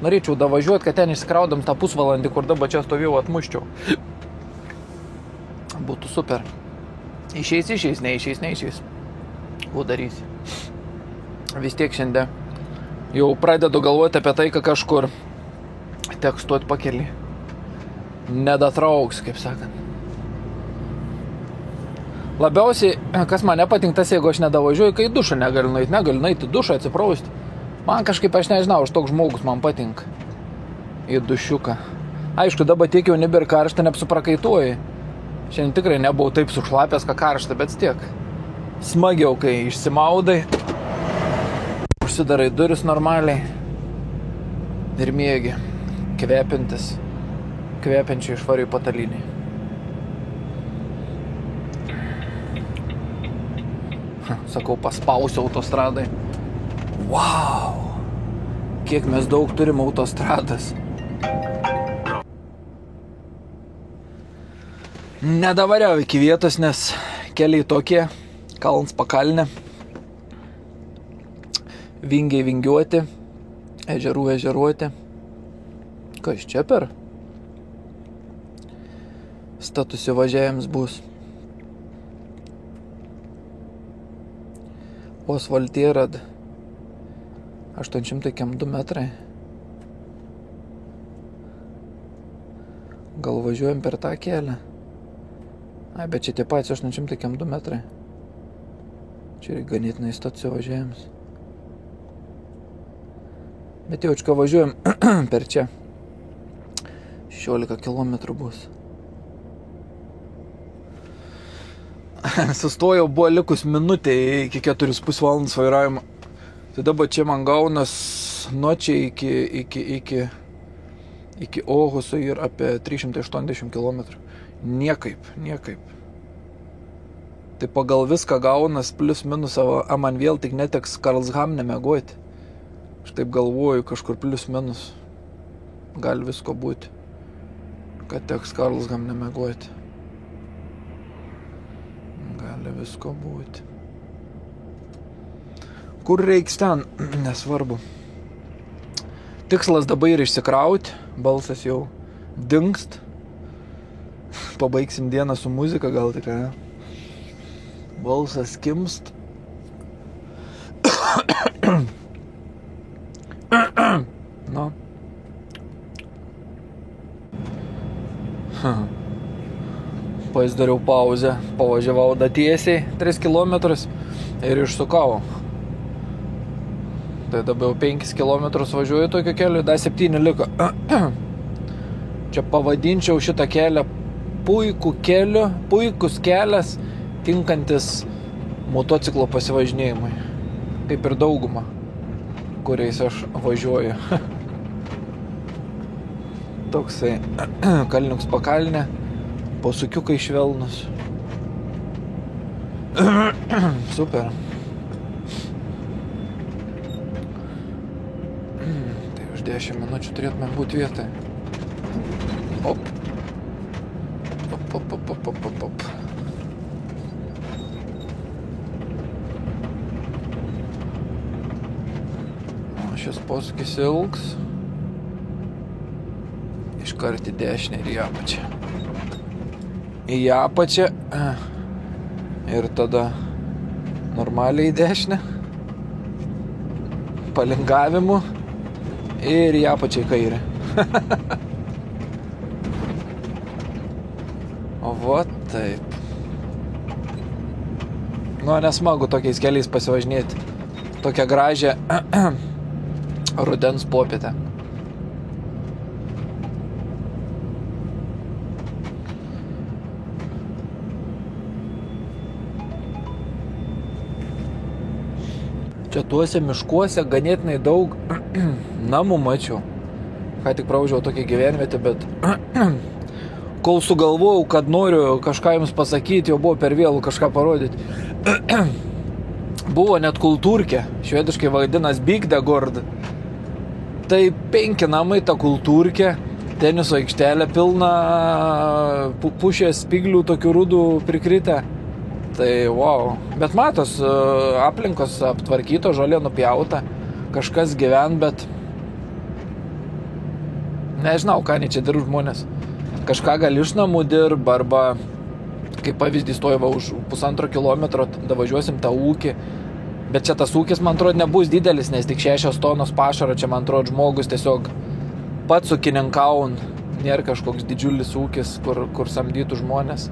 Norėčiau davažiuoti, kad ten išsikraudam tą pusvalandį, kur dabar čia stovėjau, atmuščiau. Būtų super. Išeis, neišeis. O darysi. Vis tiek šiandien jau pradedu galvoti apie tai, kad kažkur tekstuoti pakelį. Nedatrauks, kaip sakant. Labiausiai, kas man nepatinka, jeigu aš nedavažiuoju, kai dušą negaliu nueiti dušą, atsiprausti. Man kažkaip, aš nežinau, aš toks žmogus man patinka į dušiuką. Aišku, dabar tiek jau nebėra karštą, neapsuprakaituoji. Šiandien tikrai nebuvau taip sušlapęs, ką karštą, bet tiek. Smagiau, kai išsimaudai. užsidarai duris normaliai ir miegi, kvepiančiai švariai pataliniai. Sakau, paspausiu autostradai. Wow! Kiek mes daug turim autostradas. Nedavariau iki vietos, nes keliai tokie, kalns pakalnė, vingiai vingiuoti, ežeruoti. Kas čia per? Status įvažiavimams bus. Osvaltierad 802 metrai. Gal važiuojam per tą kelią? Ai, bet čia tie patys 802 metrai. Čia ganėtinai status įvažiavimams. Bet jau čia važiuojam per čia. 16 km bus. Sustojau, buvo likus minutė iki 4,5 valandos vairavimo. Tai dabar čia man gaunas nuo čia iki Ohuso ir apie 380 km. Niekaip. Tai pagal viską gaunas plus minus, o man vėl tik neteks Karlshamne miegoti. Aš taip galvoju, kažkur plus minus. Gali visko būti, kad teks Karlshamne miegoti. Gali visko būti. Kur reiks ten? Nesvarbu. Tikslas dabar išsikrauti. Balsas jau dingst. Pabaigsim dieną su muzika gal tik, ne? Balsas kimst. Nu. Pasidariau pauzę, pavažiavau tiesiai 3 km ir išsukau. Tai dabar jau 5 km važiuoju tokio keliu, dar 7 liko. Čia pavadinčiau šitą kelią puikus kelias, tinkantis motociklo pasivažinėjimui. Kaip ir dauguma, kuriais aš važiuoju. Toksai kalniuks pakalnė. Posukiukai švelnus. Super. Tai už 10 minučių turėtume būti vietoj. Op. O šis posūkis ilgs. Iškart į dešinę ir į apačią. Į apačią ir tada normaliai į dešinę, palingavimu ir į apačią į kairę. O va taip. Nu, nesmagu tokiais keliais pasivažinėti. Tokią gražią rudens popietę. Čia tuose miškuose ganėtinai daug namų mačiau. Ką tik pravažiavau tokią gyvenvietę, bet kol sugalvojau, kad noriu kažką jums pasakyti, jau buvo per vėlų kažką parodyti. Buvo net kultūrkė, švediškai vadinas Bygdegård. Tai 5 namai ta kultūrkė, teniso aikštelė pilna, pušės spiglių tokių rudų prikritę. Tai wow, bet matos, aplinkos aptvarkyto, žolė nupjauta, kažkas gyven, bet nežinau, ką ne čia dirb žmonės. Kažką gal iš namų dirb, arba kaip pavyzdys stojava už 1,5 kilometro, tada važiuosim tą ūkį. Bet čia tas ūkis, man atrodo, nebus didelis, nes tik 6 tonos pašaro, čia man atrodo žmogus tiesiog pats ūkininkaun, nėra kažkoks didžiulis ūkis, kur samdytų žmonės.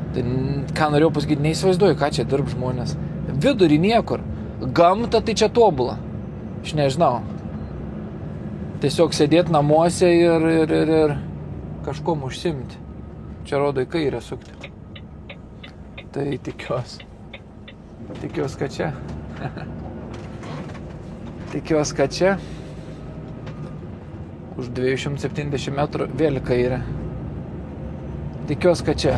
Tai ką norėjau pasakyti, neįsivaizduoju, ką čia dirb žmonės. Vidurį niekur. Gamta tai čia tobula. Aš nežinau. Tiesiog sėdėti namuose ir kažkom užsimti. Čia rodo į kairę sukti. Tai tikiuosi, kad čia. Tikiuosi, kad čia už 270 metrų vėl į kairę. Tikiuosi, kad čia.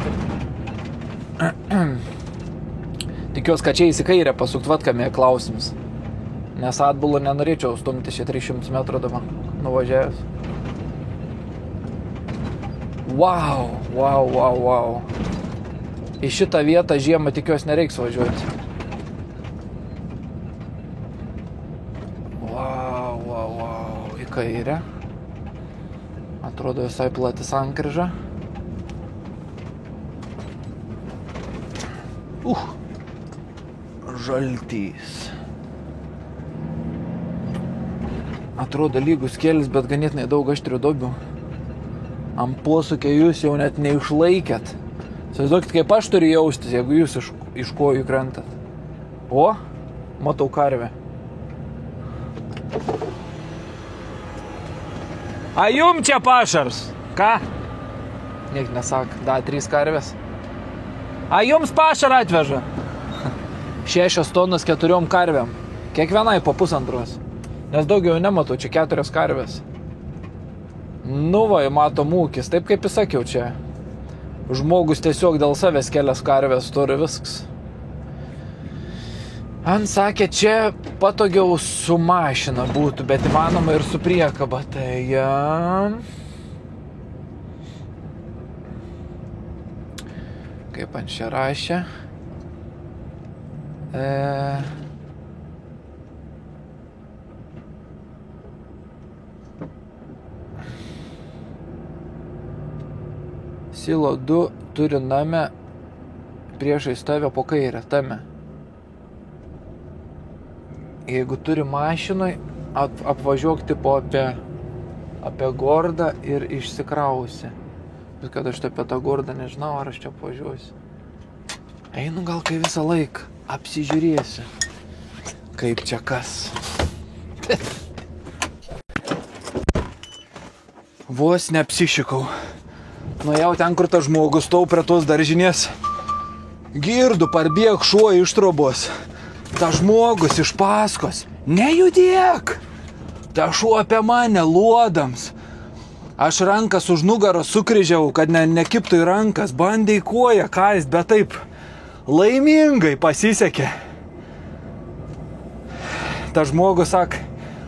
Tikiuosi, kad čia į kairę pasukt, vat kame klausimas. Nes atbulų nenorėčiau stumti šį 300 metrų dabar nuvažiavęs. Wow. Į šitą vietą žiemą tikiuosi nereiks važiuoti. Wow. Į kairę. Atrodo visai plati sankryža. Žaltys. Atrodo lygus kelias, bet ganėtinai daug aštrių duobių. Ant posūkio jūs jau net neišlaikėt. Įsivaizduokit, kaip aš turiu jaustis, jeigu jūs iš kojų krentat. O, matau karvę. A jum čia pašars? Ką? Niek nesak, 3 karvės. A jums pašarą atveža? 6 tonas 4 karvėm. Kiekvienai po 1,5. Nes daugiau nematau, čia 4 karvės. Nu va, matom ūkis, taip kaip įsakiau čia. Žmogus tiesiog dėl savęs kelias karvės turi viskas. Ant sakė, čia patogiau su mašina būtų, bet įmanoma ir su priekaba. Tai kaip ant čia rašė. Silo 2 turi name priešais tave po kairę, tame. Jeigu turi mašinoj, apvažiuok tipo apie Gordą ir išsikrausi. Bet kad aš apie tą Gordą nežinau, ar aš čia apvažiuosiu. Einu gal kai visą laiką, apsižiūrėsiu. Kaip čia kas. Vos neapsišikau. Nuėjau ten, kur tas žmogus stau prie tos daržinės. Girdu, parbėg šuo iš trobos. Ta žmogus iš paskos. Nejudėk! Ta šuo apie mane luodams. Aš rankas už nugarą sukryžiau, kad nekiptų į rankas. Bandė į koją kaist, bet taip laimingai pasisekė. Ta žmogus sak,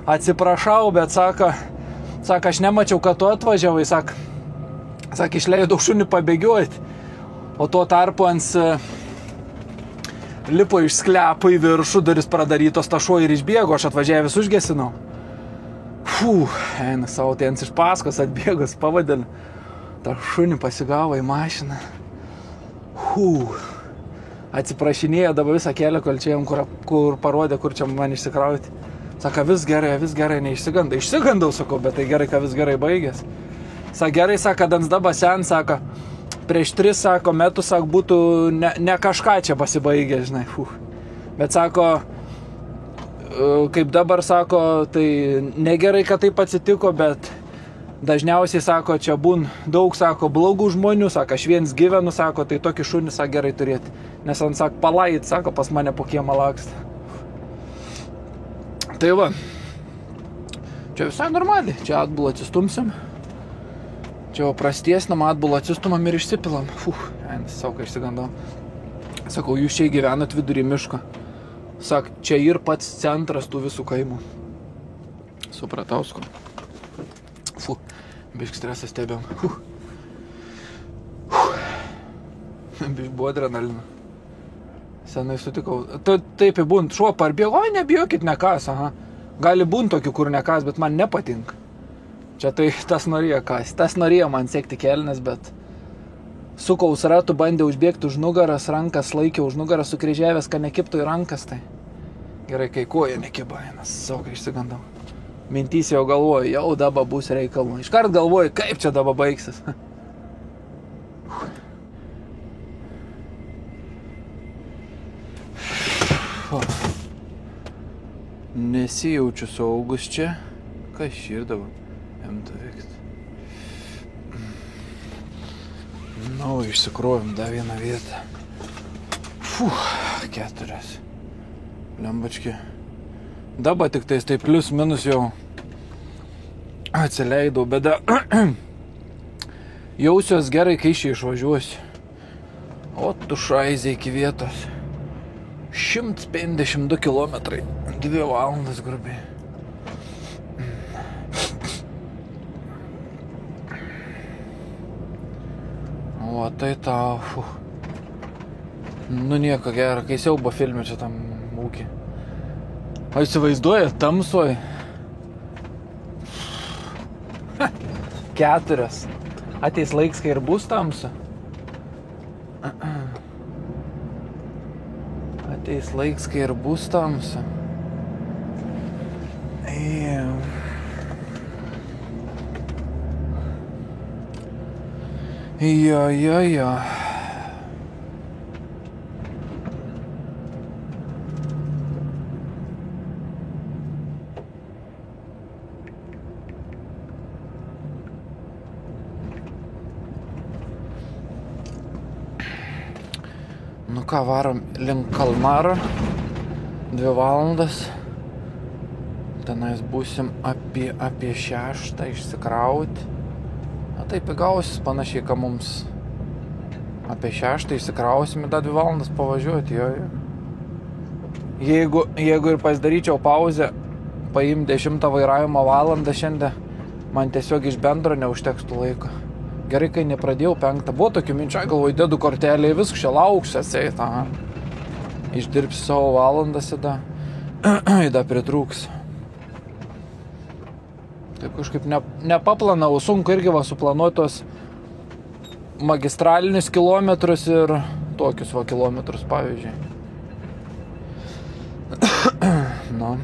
atsiprašau, bet saka, aš nemačiau, kad tu atvažiavai, sak, išleidau šunį pabėgiuoti, o tuo tarpu ant lipo iš sklepo į viršų, duris pradarytos, ta šuo ir išbėgo, aš atvažiavęs užgesinau. Eina savo, tai ant iš paskos atbėgos, pavadėlė. Ta šunį pasigavo į mašiną. Atsiprašinėjo dabar visą kelią, kol čia jam, kur parodė, kur čia man išsikrauti. Saka, vis gerai, neišsigandai. Išsigandau, sakau, bet tai gerai, kad vis gerai baigės. Sako, gerai, sako, dansdaba sen, sako, prieš 3, metų, sako, būtų ne kažką čia pasibaigę, žinai. Bet, sako, kaip dabar, sako, tai negerai, kad taip atsitiko, bet dažniausiai, sako, čia būn daug, sako, blogų žmonių, sako, aš viens gyvenu, sako, tai tokį šunį, sako, gerai turėti. Nes ant, sako, palait, sako, pas mane po kiemą laksta. Tai va, čia visai normaliai, čia atbulą atsistumsim. Čia prastiesnam atbulą atsistumam ir išsipilam. Sauka, išsigandau. Sakau, jūs čia gyvenat vidury miško. Sak, čia ir pats centras tų visų kaimų. Supratau, sko. Bišk stresą stebėjom. Bišk buvo adrenalina. Senai sutikau. Taip įbūnt, šuo parbėgo, nebijokit, nekas, aha. Gali būnt tokių, kur nekas, bet man nepatinka. Čia tai tas norėjo kas. Tas norėjo man sekti kelnes, bet sukaus ratų, bandė užbėgti už nugaras, rankas laikė už nugaras sukryžiavęs, kad nekiptų į rankas. Tai gerai, kai koja nekiba, saukai išsigandau. Mintys jau galvoju, jau dabar bus reikalų. Iškart galvoju, kaip čia dabar baigsis. Nesijaučiu saugus čia. Kas širdavo? Imtų vykti. Išsikrovim dar vieną vietą. 4. Lembački. Dabar tik tais tai plius minus jau atsileidau, bet jausiuos gerai, kai išvažiuosiu. O tu šaizė iki vietos. 152 kilometrai, 2 valandas grubiai. O tai tau, Nu nieko gero, kai siaubo filme čia tam ūkį. O įsivaizduoja, tamsoj. 4. Ateis laiks, kai ir bus tamsu. Ateis laiks, kai ir bus tamsu. Jo. Nu ką, varom link Kalmaro, 2 valandas. Tenais būsim apie 6 išsikrauti. Na taip įgausis panašiai, ką mums apie 6 išsikrausim ir dar 2 valandas pavažiuoti. Jo. Jeigu ir pasidaryčiau pauzę, paim 10 vairavimo valandą šiandien, man tiesiog iš bendro neužtekstų laiko. Gerai, kai nepradėjau 5. Buvo tokių minčiai, galvoju, dedu kortelę į viską, čia lauksiu atseit. Išdirbsiu savo valandas ir da pritrūks. Taip kažkaip nepaplanau, sunku irgi suplanuoti tos magistralinius kilometrus ir tokius kilometrus, pavyzdžiui. Nu.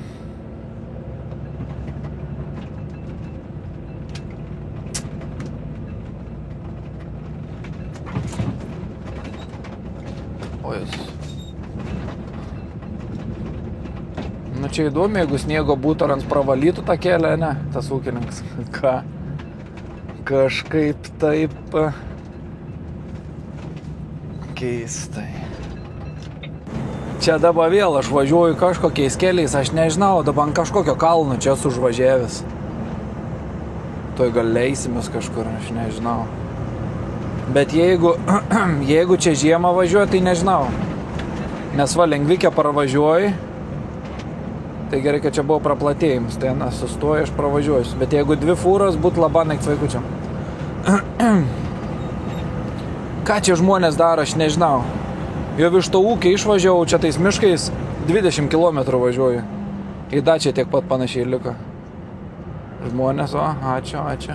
Nu čia įdomu, jeigu sniego būtų ar ant pravalytų tą kelią, ne, tas ūkininkas. Kažkaip taip keistai. Čia dabar vėl aš važiuoju kažkokiais keliais, aš nežinau, dabar ant kažkokio kalno čia esu užvažiavęs. Tuoj gal leisimės kažkur, aš nežinau. Bet jeigu čia žiemą važiuoju, tai nežinau. Nes lengvikė parvažiuoju, tai gerai, kad čia buvo praplatėjimas, tai sustoju, aš pravažiuosiu. Bet jeigu 2 fūros, būtų labanakt vaikučiam. Ką čia žmonės daro, aš nežinau. Jau iš to ūkio išvažiavau, čia tais miškais 20 km važiuoju. Į Dačią tiek pat panašiai liko. Žmonės, ačiū.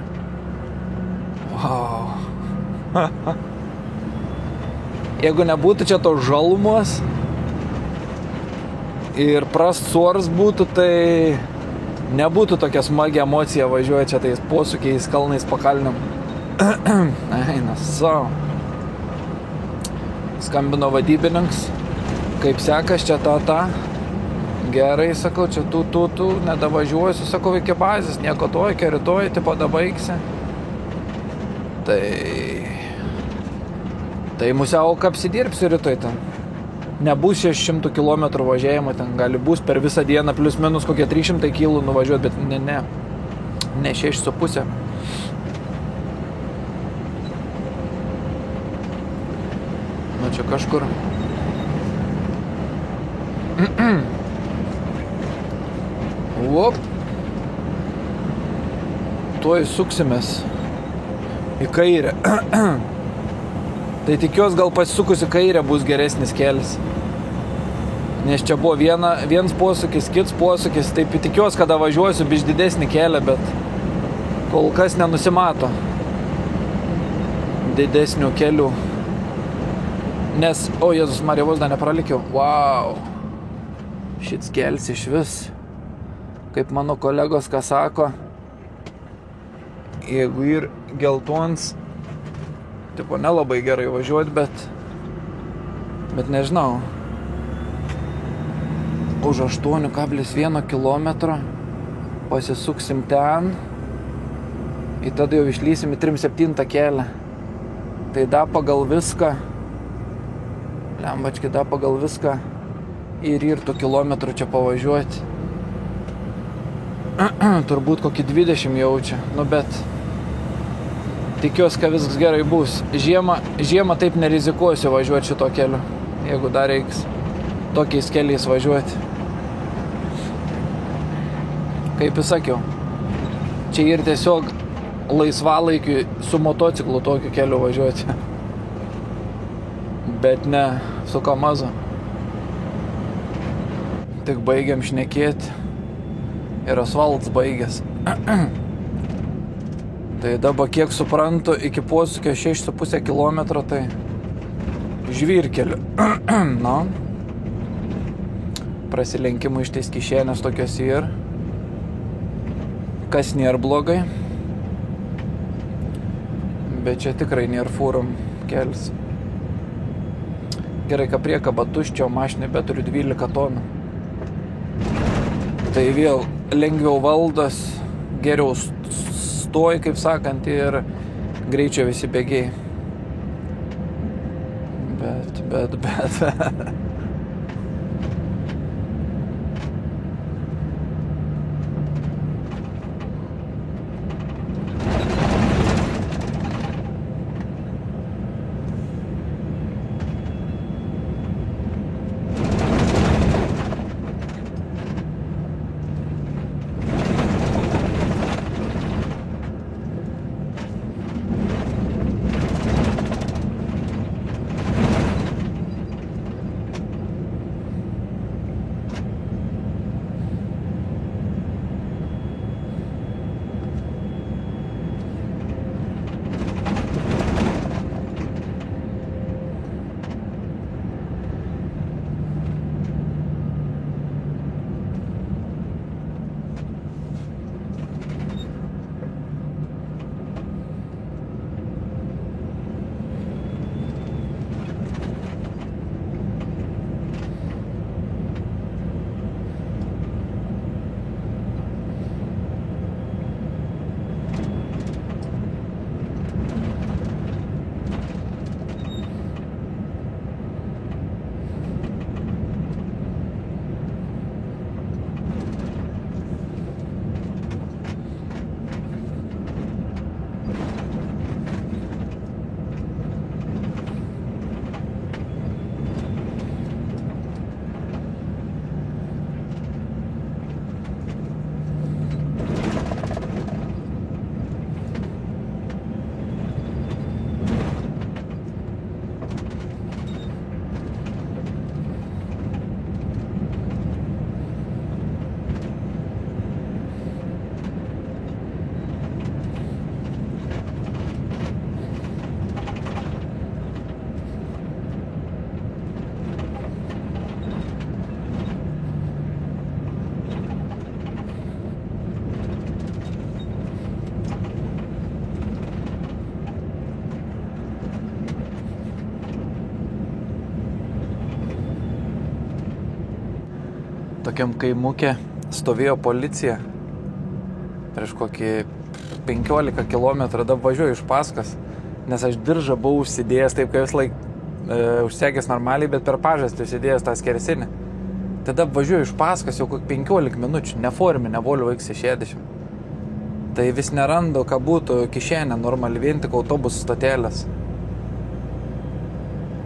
Wow. Jeigu nebūtų čia tos žalumos ir prastas oras būtų, tai nebūtų tokia smagi emocija važiuoja čia tais posūkiais, kalnais, pakalniam. Eina savo. Skambino vadybininkas, kaip sekas čia ta. Gerai, sakau, čia tu nedavažiuosiu, sakau, iki bazės, nieko to, iki rytoj, tipo dabaigsi. Tai musiauką apsidirbsiu rytoj ten. Nebus 600 km važiavimo, ten gali bus per visą dieną plius minus kokie 300 kg nuvažiuoti, bet ne 6,5. Nu čia kažkur. Op. Tuoj suksimės į kairę. Tai tikiuos gal pasisukus į kairę bus geresnis kelias. Nes čia buvo vienas posūkis, kits posūkis. Taip tikiuos, kada važiuosiu biš didesnį kelią, bet kol kas nenusimato didesnių kelių. Nes, Jėzus Marija, vos dar nepralikiau. Wow. Šits kelias iš vis. Kaip mano kolegos, ką sako, jeigu ir geltons, tipo nelabai gerai važiuoti, bet nežinau. Už 8,1 kilometro pasisuksim ten ir tada jau išlysim į 3,7 kelią. Tai da pagal viską, lembački, da pagal viską ir tų kilometrų čia pavažiuoti. turbūt kokį 20 jaučia, nu bet tikiuosi, kad viskas gerai bus. Žiemą taip nerizikuosiu važiuoti šito keliu, jeigu dar reiks tokiais keliais važiuoti. Kaip ir sakiau, čia ir tiesiog laisvalaikiu su motociklu tokiu keliu važiuoti. Bet ne su Kamazu. Tik baigiam šnekėti ir asfaltas baigęs. Tai dabar kiek suprantu, iki posūkio 6,5 km, tai žvyrkeliu. Nu, prasilenkimų iš tais kišenės tokios ir kas nėra blogai. Bet čia tikrai nėra fūrom kelias. Gerai, kad priekaba tuščia, o mašinai beturiu 12 tonų. Tai vėl lengviau valdas, geriau stoji, kaip sakant, ir greičio visi bėgiai. Bet. Tokiam kaimukė stovėjo policija prieš kokį 15 km, tada važiuoju iš paskas, nes aš diržą buvau užsidėjęs taip, kaip vis laik užsegęs normaliai, bet per pažastį užsidėjęs tą skersinį. Tada važiuoju iš paskas jau kokį 15 minučių, neforminę Volvo XC60. Tai vis nerandu, ką būtų kišenė normali, vien tik autobusų stotelės.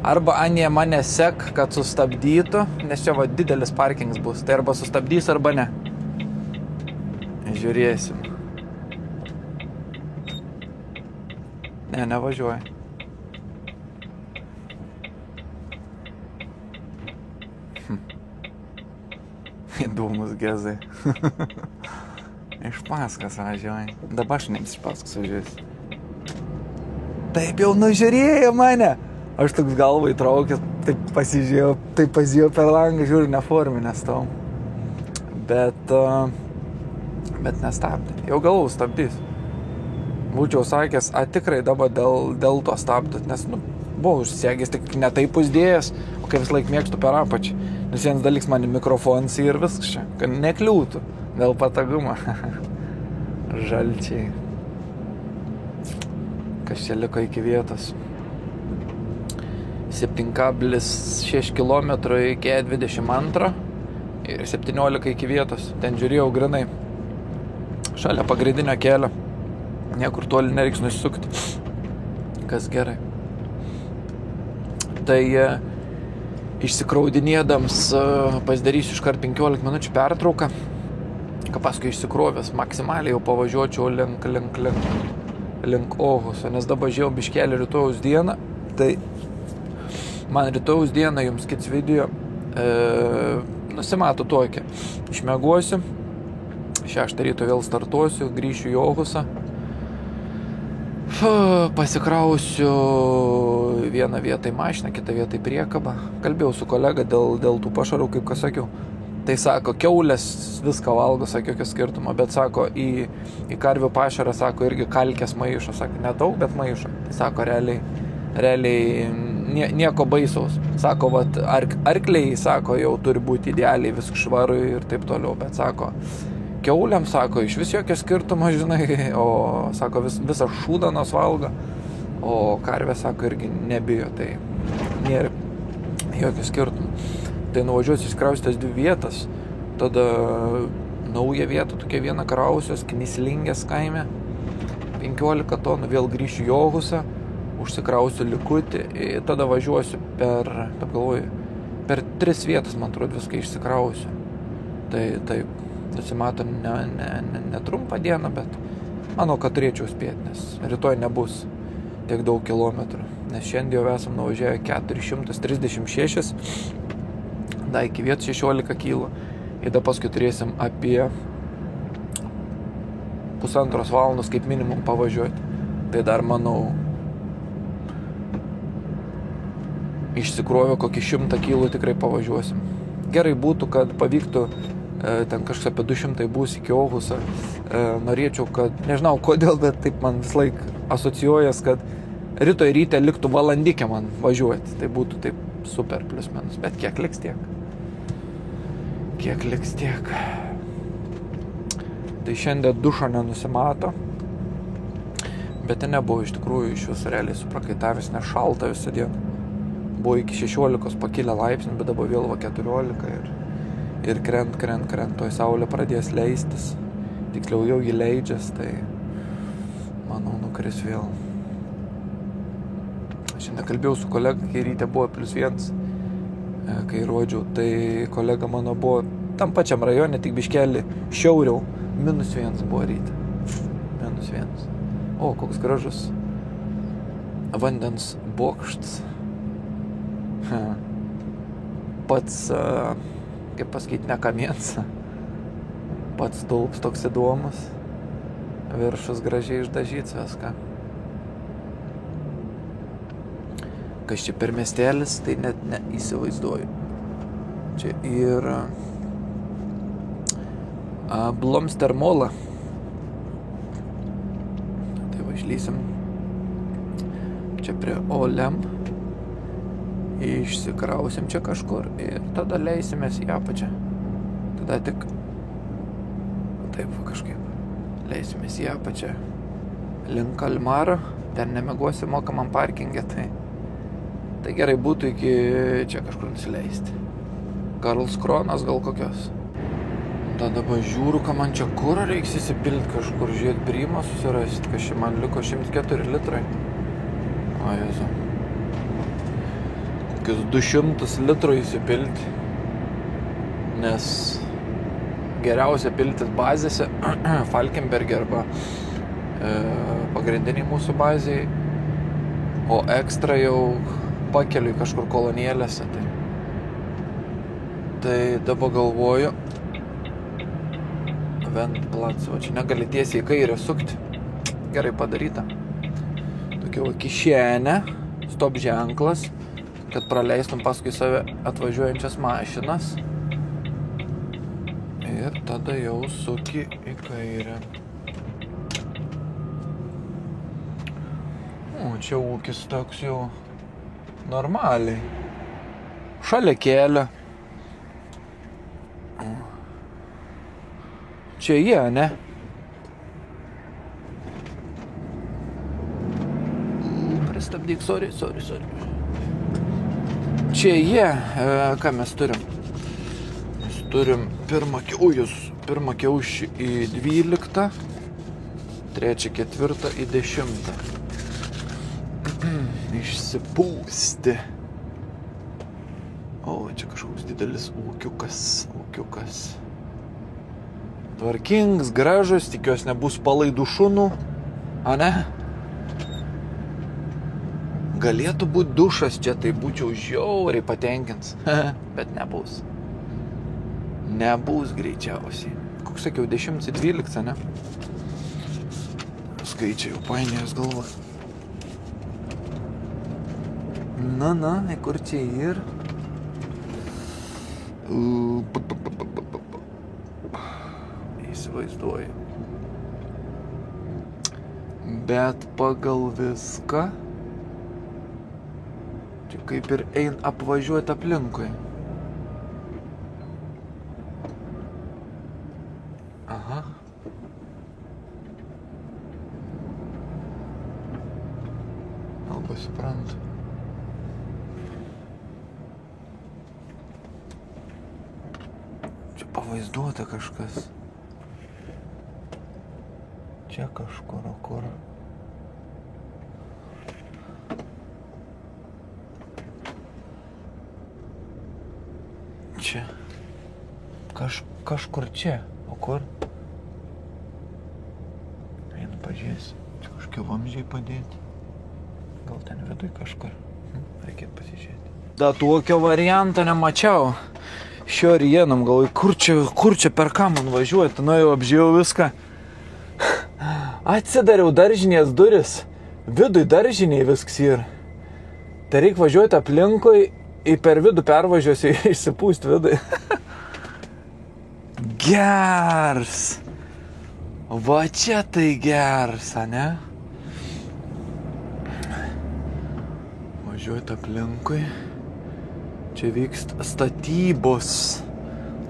Arba Anija mane sek, kad sustabdytų, nes čia va didelis parkings bus. Tai arba sustabdys, arba ne. Žiūrėsim. Ne, nevažiuoja. Įdomus gezai. Iš paskas važiuoja. Dabar aš nems iš paskas važiuosi. Taip jau nužiūrėjo mane. Aš toks galvą įtraukęs, taip pasižiūrėjau per langą, žiūriu, neforminės tau. Bet nestabdė. Jau galvau stabdys. Būčiau sakęs, tikrai dabar dėl to stabdot, nes, buvau užsiegęs, tik ne taip uždėjęs, o kai vis laik mėgstu per apačią. Nes vienas dalyks man mikrofonas ir viskas čia, kad nekliūtų dėl patogumo. Žalčiai. Kas čia liko iki vietos? 7,6 km iki 22 ir 17 iki vietos. Ten žiūrėjau grinai. šalia pagrindinio kelio. Niekur toli nereiks nusisukti. Kas gerai. Tai išsikraudinėdams pasidarysiu iškart 15 minučių pertrauką. Ką paskui išsikrovęs maksimaliai jau pavažiuočiau link Ohuso, nes dabar žiau biškelį rytojaus dieną. Tai man rytojaus dieną jums kits video nusimato tokia. Išmieguosiu, 6 ryto vėl startuosiu, grįšiu į Ohusą. Pasikrausiu vieną vietą į mašiną, kitą vietą į priekabą. Kalbėjau su kolega dėl tų pašarų, kaip ką sakiau. Tai sako, kiaulės viską valgo, sakė, jokio skirtumo, bet sako, į karvių pašarą, sako, irgi kalkės maišo, sako, nedaug, bet maišo. Tai sako, realiai nieko baisaus. Sako, vat, arkliai, sako, jau turi būti idealiai viskas švaru ir taip toliau, bet sako, kiauliam, sako, iš vis jokio skirtumo, žinai, o, sako, visą šūdanos valgo, o karvė, sako, irgi nebijo, tai nėra jokio skirtumo. Tai nuvažiuosiu įskraustęs 2 vietas, tada naują vietą, tokia viena krausios, Knyslingės kaime, 15 tonų, vėl grįšiu į Ohusą, užsikrausiu likutį, tada važiuosiu per 3 vietas, man atrodo, viską išsikrausiu. Tai taip, nusimato ne trumpą dieną, bet manau, kad turėčiau spėti, nes rytoj nebus tiek daug kilometrų, nes šiandien jau esam nuvažiavę 436, da iki vietų 16 kilo, ir da paskui turėsim apie 1,5 valandos kaip minimum pavažiuoti. Tai dar, manau, išsikrovę kokį 100 kilų tikrai pavažiuosim. Gerai būtų, kad pavyktų, ten kažkas apie 200 bus iki Ohuso. Norėčiau, kad, nežinau kodėl, bet taip man vis laik asocijuojas, kad rytoj ryte liktų valandikė man važiuoti. Tai būtų taip super plius minus, bet kiek liks tiek. Tai šiandien dušo nenusimato, bet ten nebuvo iš tikrųjų iš viso realiai suprakaitavęs, nes šalta visą dieną. Buvo iki 16 pakilę laipsnių, bet dabar vėl 14 ir krent, toj saulė pradės leistis. Tiksliau jau jį leidžias, tai manau nukris vėl. Šiandien kalbėjau su kolega, kai ryte buvo +1. Kai rodžiau, tai kolega mano buvo tam pačiam rajone, tik biškelį šiauriau, -1 buvo ryte. -1. O, koks gražus vandens bokštas. Pats, kaip pasakyti, ne kamiens. Pats stulps toks įdomus. Viršus gražiai išdažyts viską. Kas čia per miestelis, tai net neįsivaizduoju. Čia yra Blomstermola. Tai važlysim čia prie Olem. Išsikrausim čia kažkur ir tada leisimės į apačią. Tada tik taip kažkaip leisimės į apačią link Kalmaro. Ten nemiegosi mokamam parkingė, tai gerai būtų iki čia kažkur nusileisti. Karlskronas gal kokios. Tada žiūriu, ką man čia kurą reiks įsipilti kažkur, žiūrėt Brymą susirasti, kas čia man liko 104 litrai. O Jėzu. Kokius 200 litrų įsipilti, nes geriausia piltis bazėse, Falkenberge arba pagrindiniai mūsų bazėje, o ekstra jau pakeliu kažkur kolonėlėse. Tai dabar galvoju, Ventplatz, va čia negali tiesiai į kairę sukti. Gerai padaryta. Tokia va kišenė, stop ženklas, kad praleistum paskui save atvažiuojančias mašinas. Ir tada jau suki į kairę. O, čia ūkis toks jau normaliai. Šalia kelio. Čia jie, ne? Pristabdyk, sorry. Čia jie, ką mes turim? Mes turim pirmą, jūs pirmą kiaušį į 12, trečią, ketvirtą į 10. Išsipūsti. O, čia kažkoks didelis ūkiukas. Tvarkings, gražus, tikiuosi nebus palaidų šunų, a ne? Galėtų būti dušas čia, tai būčiau žiauriai patenkins, bet nebus. Nebus greičiausiai. Koks sakiau, 10-12, ne? Skaičiai jau painėjus galva. Na, kur čia ir? Įsivaizduoju. Bet pagal viską čia kaip ir apvažiuoti aplinkui. Aha. Alba suprantu. Čia pavaizduota kažkas. Čia kažkur, kur. Čia. Kažkur čia. O kur? Einu pažiūrėsiu. Čia kažkokie vamzdžiai padėti. Gal ten viduj kažkur. Reikėtų pasižiūrėti. Da, tokio varianto nemačiau. Šio rienam galvoju, kur čia per ką man važiuoti. Nu jau apžiūrėjau viską. Atsidariau daržinės duris. Viduj daržiniai viskas yra. Tai reik važiuoti aplinkui. Į per vidų pervažiuosiu, išsipūst vidui. Gers. Va čia tai gers, ne? Važiuoti aplinkui. Čia vyksta statybos,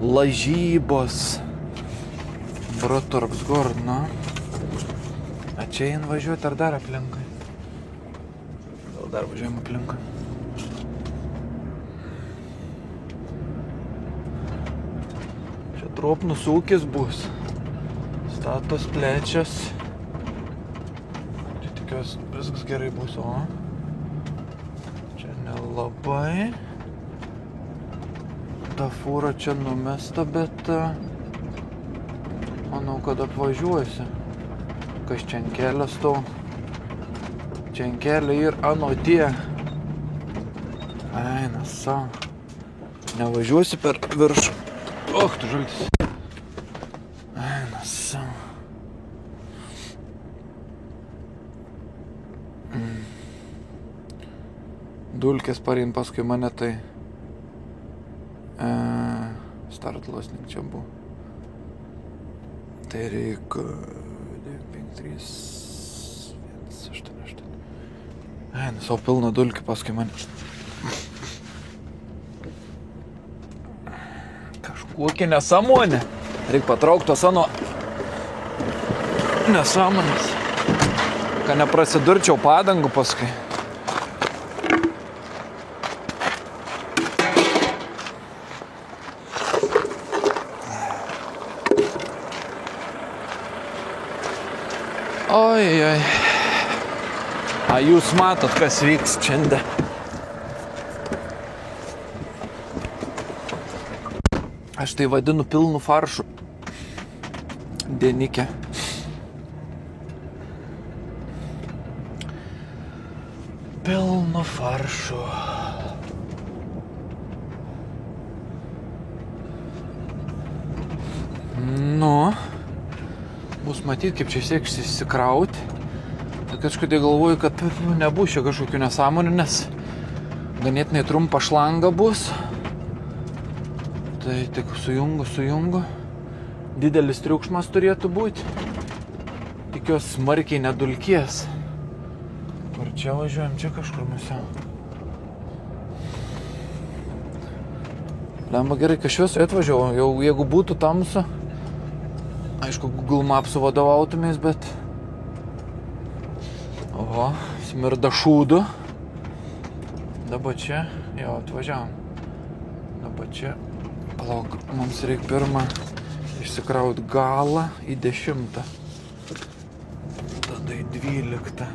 lažybos. Brotorpsgordno. A čia eina važiuoti ar dar aplinkui? Gal dar važiuojam aplinkui? Tropnus ūkis bus. Statos plečias. Čia tikiuosi viskas gerai bus, o? Čia nelabai. Ta fūra čia numesta, bet manau, kad apvažiuosi. Kas čia ant kelio stau. Čia ant kelio ir anotie. Eina savo. Nevažiuosi per viršų. Och, tu žaltis. Eina savo. Dulkės parein paskui mane, tai startlosnik čia buvo. Tai reik 953 188. Eina savo pilną dulkį paskui mane. Kokia nesąmonė. Reik patraukti tos ano nesąmonės. Kad neprasidurčiau padangų paskui. Oi. A jūs matot, kas vyks šiandien? Aš tai vadinu pilnu faršu. Dienikė. Pilnu faršu. Nu, bus matyti, kaip čia sieks įsikrauti. Tai kažkodėl galvoju, kad nebus čia kažkokių nesąmonių, nes ganėtinai trumpa šlanga bus. Tai tik sujungu. Didelis triukšmas turėtų būti. Tikiuosi smarkiai nedulkės. Kur čia važiuojam? Čia kažkur musiau. Lemba gerai, kažviesui atvažiavau. Jau jeigu būtų tamsu, aišku, Google Maps'u vadovautumės, bet... Oho, smirda šūdu. Dabar čia, jo, atvažiavam. Dabar čia... Palauk, mums reikia pirmą išsikraut galą į 10. Tada į 12.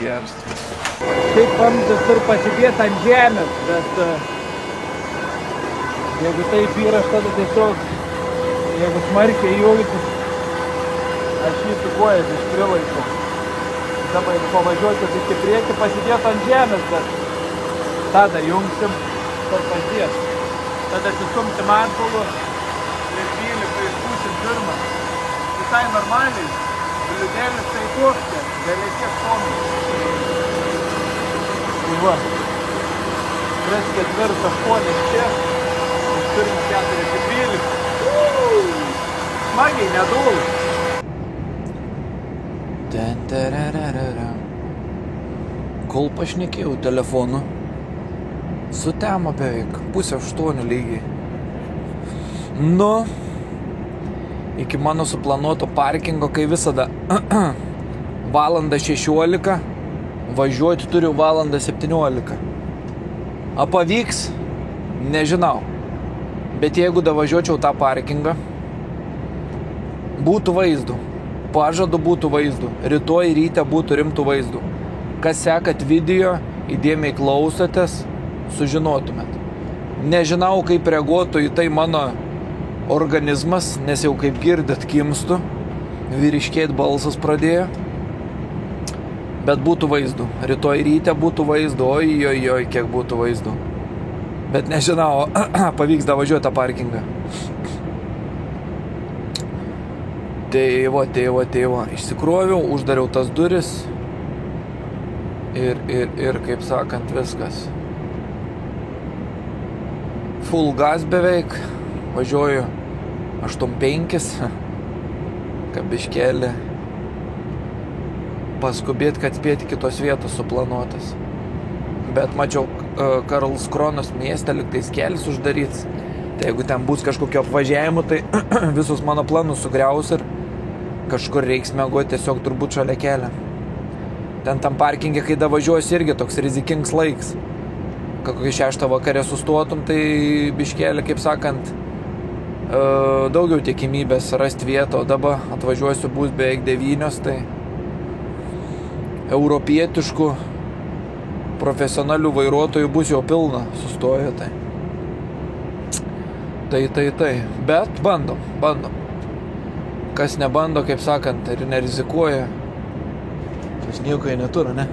Geras. Šiaip vamzdis turi pasidėti ant žemės, bet jeigu taip yra, tada tiesiog, jeigu smarkiai jungtis, aš jį su kojas išprilaikiu. Dabar jeigu pavažiuoti iki priekį, pasidėti ant žemės, bet tada jungsim ir pasidės. Tada atsistumsim atbulų ir 12 išpūsim pirmą. Visai normaliai, liūdėlis tai koks, galėsiek pomės. Va, 3-4 8 čia, pirmą 4-12. Smagiai, nedūl. Kol pašnekėjau telefonu, sutemo beveik 7:30 lygiai. Nu, iki mano suplanuoto parkingo, kai visada 1:16, važiuoti turiu 1:17. A pavyks? Nežinau. Bet jeigu davažiuočiau tą parkingą, būtų vaizdų. Pažadu būtų vaizdų. Rytoj ryte būtų rimtų vaizdų. Kas sekat video, įdėmiai klausotės, sužinotumėt. Nežinau, kaip reaguotų į tai mano organizmas, nes jau kaip girdit kimstu, vyriškėt balsas pradėjo. Bet būtų vaizdų. Rytoj ryte būtų vaizdų. Oi, kiek būtų vaizdų. Bet nežinau, pavyks davažiuoti tą parkingą. Tai va. Išsikroviau, uždariau tas duris. Ir kaip sakant, viskas. Full gas beveik. Važiuoju 8.5. Kabiškelį. Paskubėt, kad spėti kitos vietos suplanuotas. Bet mačiau, Karlskronos mieste liktais kelias uždaryts. Tai jeigu ten bus kažkokio apvažiavimo, tai visus mano planus sugriaus ir kažkur reiks mėgoti tiesiog turbūt šalia kelio. Ten tam parkingė, kai davažiuosi, irgi toks rizikings laiks. Kokį 6 vakarę sustotum, tai biškelį, kaip sakant, daugiau tikimybės rasti vietą, o dabar atvažiuosiu bus beveik 9, tai europietiškų profesionalių vairuotojų bus jau pilna sustojo, tai. Bet bandom. Kas nebando, kaip sakant, ir nerizikuoja, tas nieko jie neturi, ne?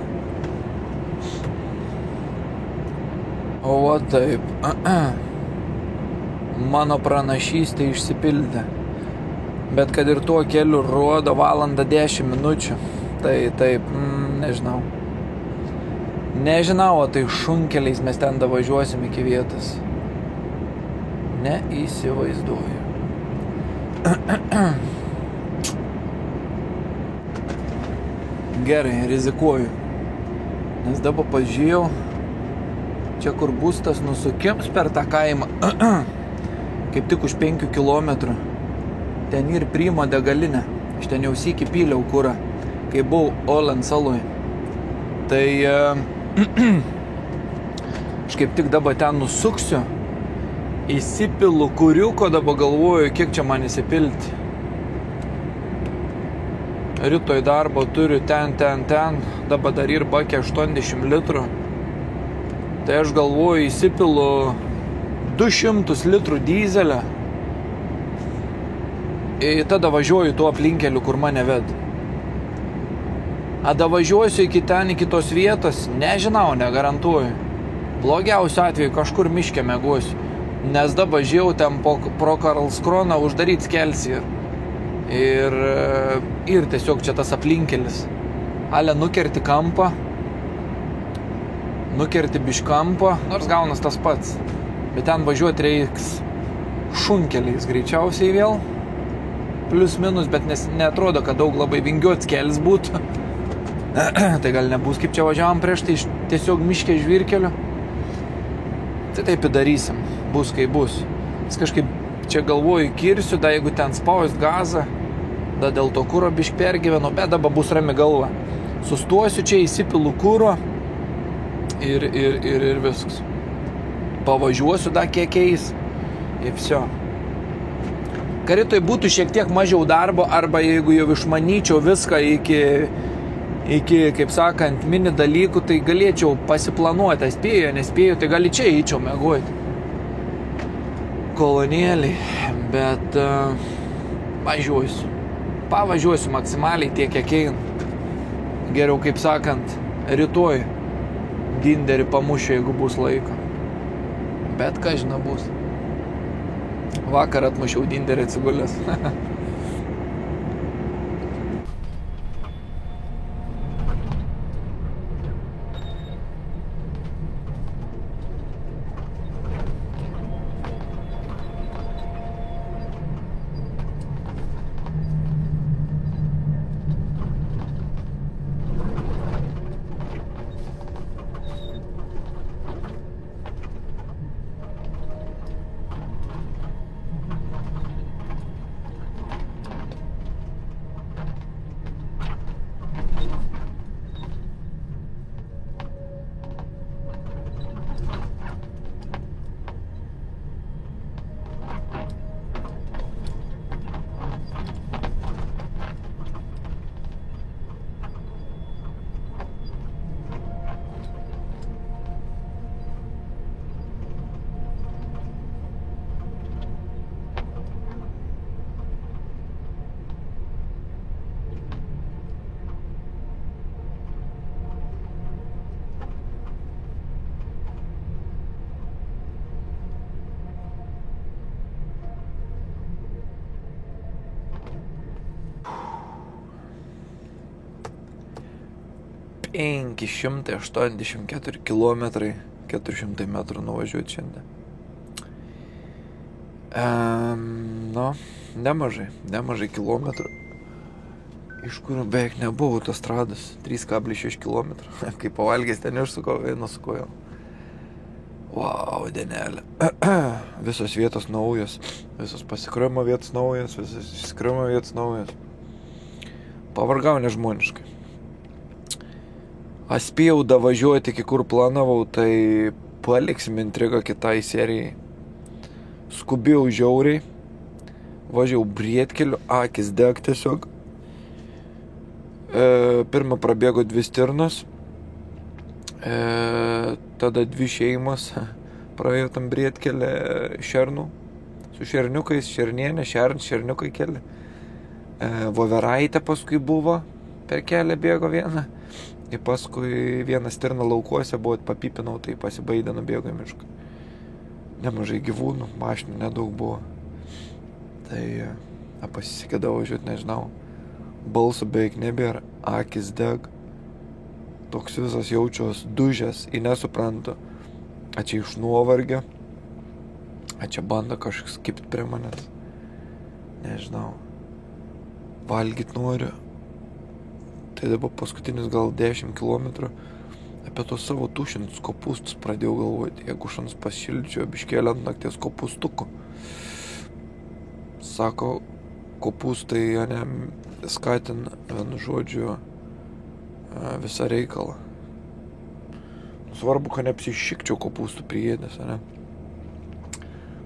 O va taip. Mano pranašystė išsipildė. Bet kad ir tuo keliu rodo 1:10 minučių. Tai taip, nežinau. Nežinau, o tai šunkeliais mes ten davažiuosim iki vietos. Neįsivaizduoju. Gerai, rizikuoju. Nes dabar pažiūrėjau, čia kur bus tas nusukims per tą kaimą. Kaip tik už 5 kilometrų. Ten ir Primo degalinė. Aš ten jau sykį pyliau kurą, kai buvau Olen saloj. Tai aš kaip tik dabar ten nusuksiu, įsipilu kuriuko, dabar galvoju, kiek čia man įsipilti. Rytoj darbo turiu ten, dabar dar ir bakė 80 litrų. Tai aš galvoju, įsipilu 200 litrų dyzelę. Ir tada važiuoju tuo aplinkeliu, kur mane ved. A davažiuosiu iki ten, iki tos vietos, nežinau, negarantuoju. Blogiausiu atveju kažkur miške mėgosiu. Nes dabar žiau ten pro Karlskroną uždaryt skelsį Ir tiesiog čia tas aplinkelis. Ale nukerti kampą, nukerti biškampą, nors gaunas tas pats. Bet ten važiuoti reiks šunkeliais greičiausiai vėl. Plius minus, bet neatrodo, kad daug labai vingiuots kelias būtų. Tai gal nebus, kaip čia važiavom prieš, tai tiesiog miške žvyrkeliu. Tai taip įdarysim, bus kaip bus. Vis kažkaip čia galvoju kirsiu, da jeigu ten spaust gazą, da dėl to kuro bišk pergyvenu, bet dabar bus rami galva. Sustuosiu čia, įsipilu kuro ir viskas. Pavažiuosiu da kiekiais ir viso. Karitoj būtų šiek tiek mažiau darbo, arba jeigu jau išmanyčiau viską iki, kaip sakant, mini dalykų, tai galėčiau pasiplanuoti, spėju, nespėju, tai gali čia eičiau mėgoti. Kolonėlį, bet pavažiuosiu maksimaliai tiek, kiek eina. Geriau, kaip sakant, rytoj dinderį pamušiu, jeigu bus laiko. Bet ką žina bus. Vakar atmušiau dinderį atsigulęs. Šimtai 84 kilometrai, 400 metrų nuvažiuoti šiandien. Nemažai kilometrų, iš kurių beveik nebuvo autostrados, 3,6 kilometrų. Kai pavalgęs ten išsukau, nusukau. Wow, denelė. Visos vietos naujos, visos pasikrovimo vietos naujos, visos išskrovimo vietos naujos. Pavargau nežmoniškai. Aš spėjau davažiuoti, iki kur planavau, tai paliksim intrigą kitai serijai. Skubėjau žiauriai, važiavau brietkeliu, akis deg tiesiog. Pirmą prabėgo 2 stirnos, tada 2 šeimos praėjo tam brietkelį šernų, su šerniukais, šernienė, šerniukai keli. Voveraitė paskui buvo, per kelią bėgo vieną. Ir paskui vieną stirną laukuose buvo, papipinau, tai pasibaidė, nubėgo į mišką. Nemažai gyvūnų, mašinų nedaug buvo. Tai pasisekėdavo važiuoti, nežinau. Balso beveik nebėra, akis deg. Toks visas jaučiuos dužęs, ir nesuprantu. A čia iš nuovargio, a čia bando kažkas kipt prie manęs. Nežinau. Valgyt noriu. Tai dabar paskutinius gal 10 kilometrų apie tos savo tušintus kopūstus pradėjau galvoti. Jeigu šanas pašildžiu, biškėlę ant nakties kopūstukų. Sako, kopūstai skatina, vienu žodžiu, visą reikalą. Svarbu, kad neapsišikčiau kopūstų priėdęs, ne?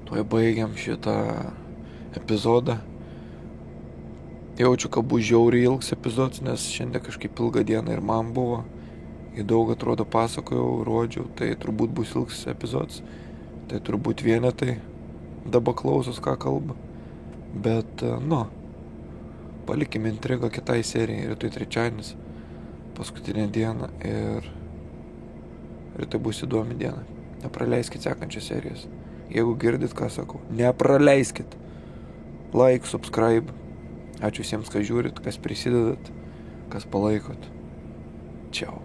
Tuoj baigiam šitą epizodą. Jaučiu, kad bus žiauriai ilgs epizodas, nes šiandien kažkaip ilga diena ir man buvo. Į daug atrodo pasakojau, rodžiau, tai turbūt bus ilgs epizodas. Tai turbūt vienetai dabar klausos, ką kalba. Bet, palikime intrigą kitai serijai. Rytoj trečiadienis, paskutinė diena ir tai bus įdomi diena. Nepraleiskit sekančios serijos. Jeigu girdit, ką sakau, nepraleiskit. Like, subscribe. Ačiū visiems, kas žiūrit, kas prisidedat, kas palaikot. Čiau.